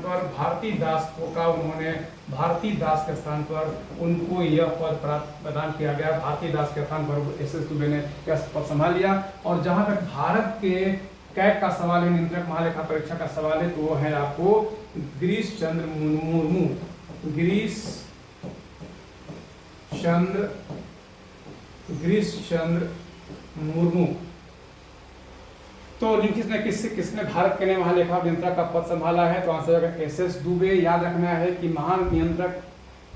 पर उनको यह पद प्रदान किया गया। भारती दास के स्थान पर एस.एस. दुबे ने यह पद संभाल लिया। और जहां तक भारत के कैग का सवाल है, नियंत्रक महालेखा परीक्षा का सवाल है, तो वो है आपको गिरीश चंद्र मुर्मू। तो किसने भारत के लिए महालेखा नियंत्रक का पद संभाला है? तो आंसर होगा एस.एस. दुबे। याद रखना है कि महानियंत्रक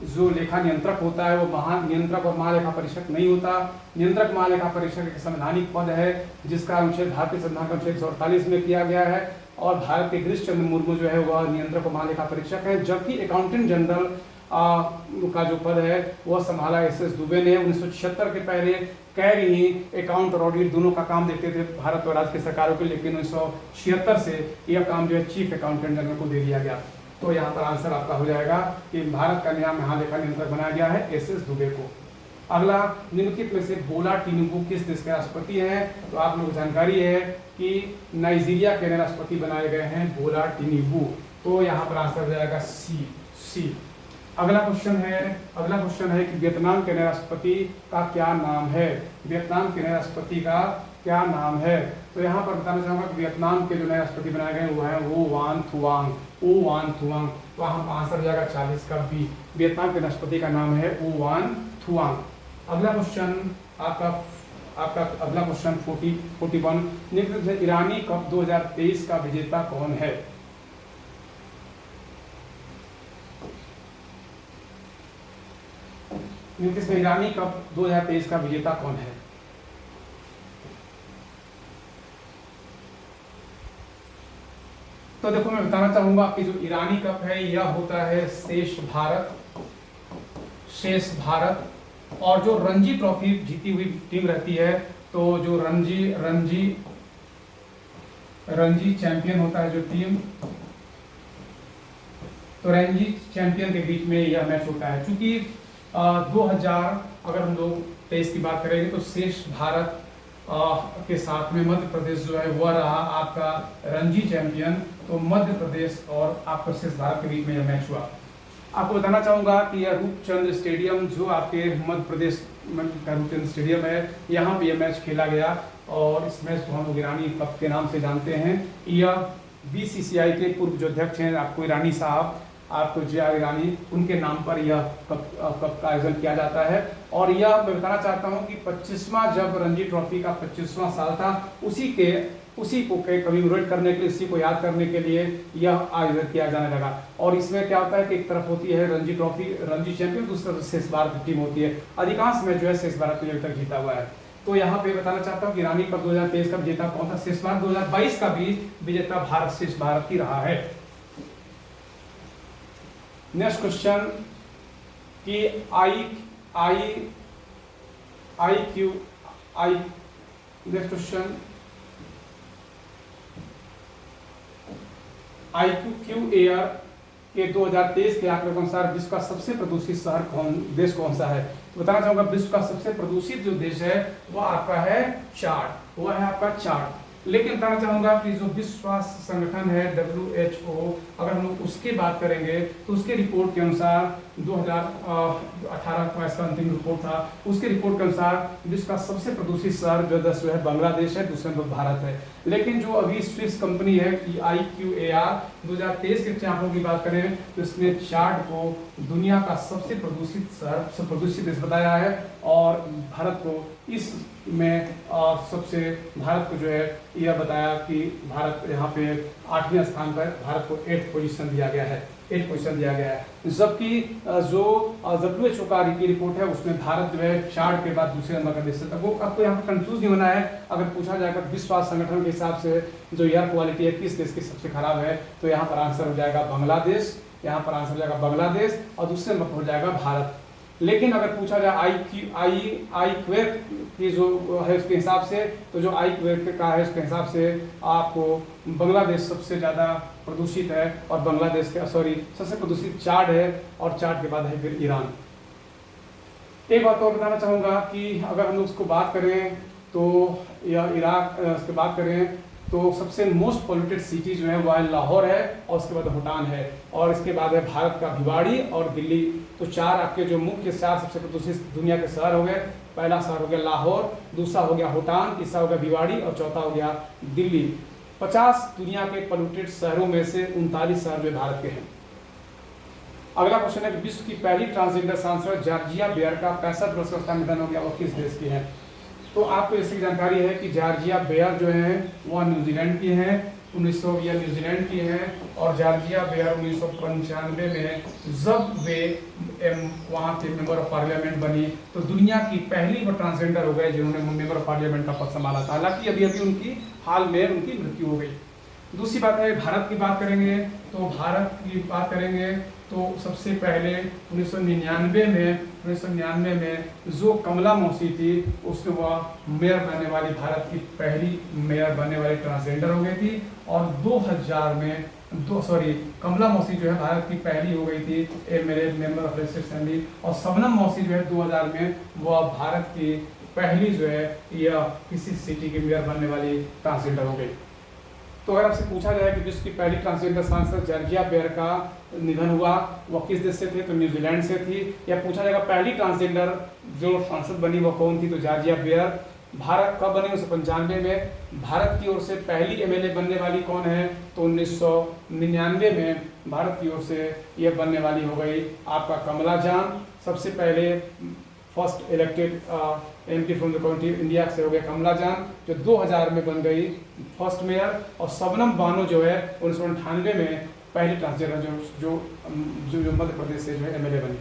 जो लेखा नियंत्रक होता है वो महानियंत्रक और महालेखा परीक्षक नहीं होता। नियंत्रक महालेखा परीक्षक एक संवैधानिक पद है जिसका अनुच्छेद भारतीय संविधान का अनुच्छेद 148 में किया गया है। और भारत के गिरीश चंद्र मुर्मू जो है वह नियंत्रक और महालेखा परीक्षक है, जबकि अकाउंटेंट जनरल का जो पद है वह संभाला एस.एस. दुबे ने। 1976 के पहले कैग ही अकाउंट और ऑडिट दोनों का काम देखते थे भारत और राज्य की सरकारों के, लेकिन 1976 से यह काम जो है चीफ अकाउंटेंट जनरल को दे दिया गया। तो यहाँ पर आंसर आपका हो जाएगा कि भारत का नया महालेखा नियंत्रक बनाया गया है एस.एस. दुबे को। अगला, निम्नलिखित में से बोला टिनुबू किस देश के राष्ट्रपति हैं? तो आप लोग जानकारी है कि नाइजीरिया के राष्ट्रपति बनाए गए हैं बोला टिनुबू। तो यहाँ पर आंसर हो जाएगा सी। अगला क्वेश्चन है कि वियतनाम के नए राष्ट्रपति का क्या नाम है? तो यहाँ पर बताना चाहूंगा कि वियतनाम के जो नए राष्ट्रपति बनाए गए वो है वो वान थुआंग। तो यहाँ आंसर हो जाएगा 40 का बी। वियतनाम के राष्ट्रपति का नाम है ओ वान थुआंग। अगला क्वेश्चन 41। ईरानी कप 2023 का विजेता कौन है? ईरानी कप 2023 का विजेता कौन है? तो देखो मैं बताना चाहूंगा कि जो ईरानी कप है यह होता है शेष भारत। और जो रणजी ट्रॉफी जीती हुई टीम रहती है, तो जो रणजी चैंपियन होता है जो टीम, तो रणजी चैंपियन के बीच में यह मैच होता है। चूंकि 2000 अगर हम लोग 23 की बात करेंगे तो शेष भारत के साथ में मध्य प्रदेश जो है वह रहा आपका रणजी चैंपियन। तो मध्य प्रदेश और आपका शेष भारत के बीच में यह मैच हुआ। आपको बताना चाहूंगा कि यह रूपचंद स्टेडियम जो आपके मध्य प्रदेश का रूपचंद स्टेडियम है, यहाँ पे यह मैच खेला गया। और इस मैच को हम लोग ईरानी कप के नाम से जानते हैं। यह BCCI के पूर्व जो अध्यक्ष हैं आपको ईरानी साहब, आपको जिया ईरानी, उनके नाम पर यह कप का आयोजन किया जाता है। और यह मैं बताना चाहता हूं कि 25वां जब रणजी ट्रॉफी का 25वां साल था, उसी को कमेमोरेट करने के लिए, उसी को याद करने के लिए यह आयोजन किया जाने लगा। और इसमें क्या होता है कि एक तरफ होती है रणजी ट्रॉफी, रणजी चैंपियन, दूसरी तरफ शेष भारत की टीम होती है। अधिकांश मैच जो है शेष भारत ने अभी तक जीता हुआ है। तो यहाँ पे बताना चाहता हूँ कि ईरानी कप 2023 का विजेता कौन था? शेष भारत। 2022 का भी विजेता भारत, शेष भारत ही रहा है। नेक्स्ट क्वेश्चन कि IQQ एयर के 2023 के आंकड़े के अनुसार विश्व का सबसे प्रदूषित देश कौन सा है? बताना चाहूंगा विश्व का सबसे प्रदूषित जो देश है वह आपका है चाड। लेकिन बताना चाहूंगा कि जो विश्व स्वास्थ्य संगठन है WHO, अगर हम लोग उसकी बात करेंगे तो उसके रिपोर्ट के अनुसार 2018 का इसका अंतिम रिपोर्ट था, उसके रिपोर्ट के अनुसार विश्व का सबसे प्रदूषित शहर जो है बांग्लादेश है, दूसरे नंबर भारत है। लेकिन जो अभी स्विस कंपनी है IQAR 2023 के आंकड़ों की बात करें तो इसने चाड को दुनिया का सबसे प्रदूषित शहर, सबसे प्रदूषित देश बताया है। और भारत को इसमें भारत को जो है यह बताया कि भारत यहाँ पे 8वें स्थान पर, भारत को 8th पोजीशन दिया गया है। 8 क्वेश्चन दिया गया है, जबकि जो WHO का की रिपोर्ट है उसमें भारत जो है 4 के बाद दूसरे नंबर का देश है। वो आपको यहाँ पर कंफ्यूज नहीं होना है। अगर पूछा जाएगा विश्व स्वास्थ्य संगठन के हिसाब से जो एयर क्वालिटी है किस देश की सबसे खराब है, तो यहाँ पर आंसर हो जाएगा बांग्लादेश, यहाँ पर आंसर हो जाएगा बांग्लादेश और दूसरे नंबर पर हो जाएगा भारत। लेकिन अगर पूछा जाए आई क्वेर की जो है उसके हिसाब से, तो जो आई क्वेर का है उसके हिसाब से आपको बांग्लादेश सबसे ज़्यादा प्रदूषित है और बांग्लादेश के सबसे प्रदूषित चाड है और चाड के बाद है फिर ईरान। एक बात और बताना चाहूँगा कि अगर हम उसको बात करें तो या इराक उसकी बात करें तो सबसे मोस्ट पोल्यूटेड सिटी जो है वह लाहौर है और उसके बाद भूटान है और इसके बाद है भारत का भिवाड़ी और दिल्ली। तो 4 आपके जो मुख्य 4 सबसे प्रदूषित दुनिया के शहर हो गए। पहला शहर हो गया लाहौर, दूसरा हो गया भूटान, तीसरा हो गया भिवाड़ी और चौथा हो गया दिल्ली। 50 दुनिया के पोल्यूटेड शहरों में से 39 शहर जो भारत के हैं। अगला क्वेश्चन है कि विश्व की पहली ट्रांसजेंडर सांसद जॉर्जिया बेयर का 65 वर्ष का निधन हो गया, वो किस देश की है? तो आपको इसकी जानकारी है कि जॉर्जिया बेयर जो है वह न्यूजीलैंड की हैं। 1900 या न्यूजीलैंड की हैं और जॉर्जिया बेयर 1995 में जब वे वहाँ के मेंबर ऑफ पार्लियामेंट बनी तो दुनिया की पहली वो ट्रांसजेंडर हो गए जिन्होंने मेंबर ऑफ पार्लियामेंट का पद संभाला था। हालांकि अभी अभी उनकी हाल में उनकी मृत्यु हो गई। दूसरी बात है भारत की बात करेंगे तो सबसे पहले 1999 में जो कमला मौसी थी उसने वह मेयर बनने वाली भारत की पहली मेयर बनने वाली ट्रांसजेंडर हो गई थी। और 2000 में कमला मौसी जो है भारत की पहली हो गई थी MLA member of legislative assembly और शबनम मौसी जो है 2000 में वह भारत की पहली जो है यह किसी सिटी की मेयर बनने वाली ट्रांसजेंडर हो गई। तो अगर आपसे पूछा जाए कि विश्व की पहली ट्रांसजेंडर सांसद जॉर्जिया बेयर का निधन हुआ वह किस देश से थे, तो न्यूजीलैंड से थी। या पूछा जाएगा पहली ट्रांसजेंडर जो सांसद बनी वह कौन थी, तो जॉर्जिया बेयर। भारत कब बनी? 1995 में। भारत की ओर से पहली एमएलए बनने वाली कौन है, तो 1999 में भारत की ओर से यह बनने वाली हो गई आपका कमला जान। सबसे पहले first elected MP from the country India से हो गया कमला जान जो 2000 में बन गई फर्स्ट मेयर। और शबनम बानो जो है 1998 में पहली ट्रांसजेंडर जो मध्य प्रदेश से जो है एमएलए बनी।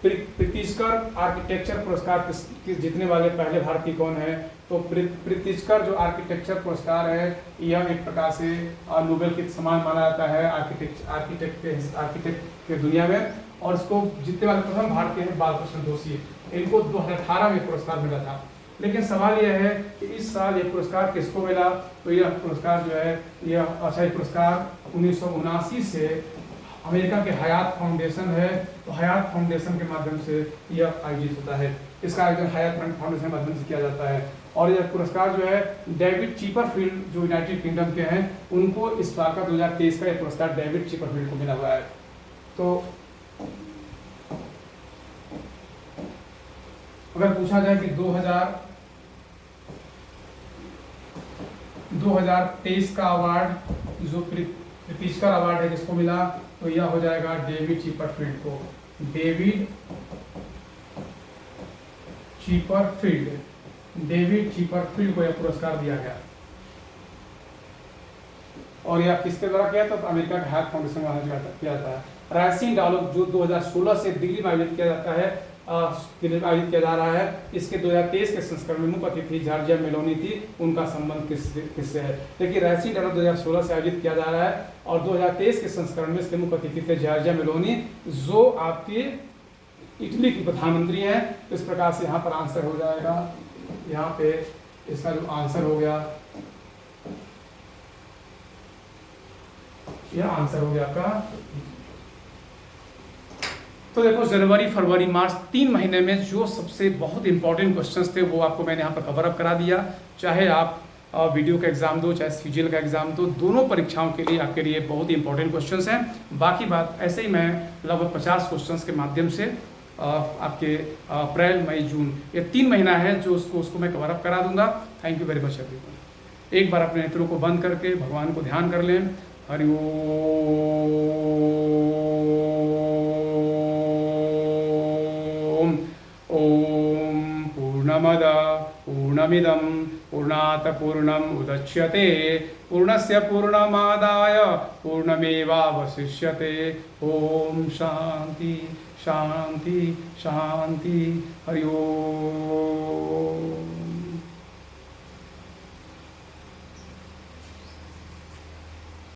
प्रीतिशकर आर्किटेक्चर पुरस्कार किस जीतने वाले पहले भारतीय कौन है, तो प्रीतिशकर जो आर्किटेक्चर पुरस्कार है यह एक प्रकार से नोबेल के समान माना जाता है आर्किटेक्ट के दुनिया में। और इसको जीतने वाले प्रथम भारतीय हैं बालकृष्ण जोशी। इनको 2018 में पुरस्कार मिला था। लेकिन सवाल यह है कि इस साल ये पुरस्कार किसको मिला, तो यह पुरस्कार जो है ये पुरस्कार 1979 से अमेरिका के हयात फाउंडेशन है। तो हयात फाउंडेशन के माध्यम से यह आयोजित होता है। इसका आयोजन हयात फाउंडेशन के माध्यम से किया जाता है। और यह पुरस्कार जो है डेविड चिपरफील्ड जो यूनाइटेड किंगडम के हैं उनको इस साल का 2023 का यह पुरस्कार डेविड चिपरफील्ड को मिला हुआ है। तो अगर पूछा जाए कि 2023 का अवार्ड जो प्रीतिशकर अवार्ड है किसको मिला, तो यह हो जाएगा डेविड चिपरफील्ड को। डेविड चिपरफील्ड को यह पुरस्कार दिया गया। और यह किसके द्वारा किया था, तो अमेरिका के हयात फाउंडेशन द्वारा किया जाता है। राइजिंग डायलॉग जो 2016 से दिल्ली में आयोजित किया जाता है आयोजित किया जा रहा है। इसके 2023 के संस्करण में मुख्य अतिथि जॉर्जिया मेलोनी थी। उनका संबंध किससे है, देखिए राइजिंग डायलॉग 2016 से आयोजित किया जा रहा है और 2023 के संस्करण में इसके मुख्य अतिथि थे जॉर्जिया मेलोनी जो आपकी इटली की प्रधानमंत्री हैं। इस प्रकार से यहाँ पर आंसर हो जाएगा, यहाँ पे इसका जो आंसर हो गया यह आंसर हो गया आपका। तो देखो जनवरी फरवरी मार्च 3 महीने में जो सबसे बहुत इंपॉर्टेंट क्वेश्चंस थे वो आपको मैंने यहाँ पर कवर अप करा दिया। चाहे आप वीडियो का एग्जाम दो चाहे सीजीएल का एग्जाम दो, दोनों परीक्षाओं के लिए आपके लिए बहुत ही इंपॉर्टेंट क्वेश्चंस हैं। बाकी बात ऐसे ही मैं लगभग 50 क्वेश्चंस के माध्यम से आपके अप्रैल मई जून ये 3 महीना है जो उसको मैं कवर अप करा दूंगा। Thank you very much everyone. एक बार अपने नेत्रों को बंद करके भगवान को ध्यान कर लें। हरि ओम। पूर्णमद पूर्णमिदं पूर्णात् पूर्णम् उदच्यते पूर्णस्य पूर्णमादाय पूर्णमेवावशिष्यते। ओम शांति शांति शांति। हरि ओम।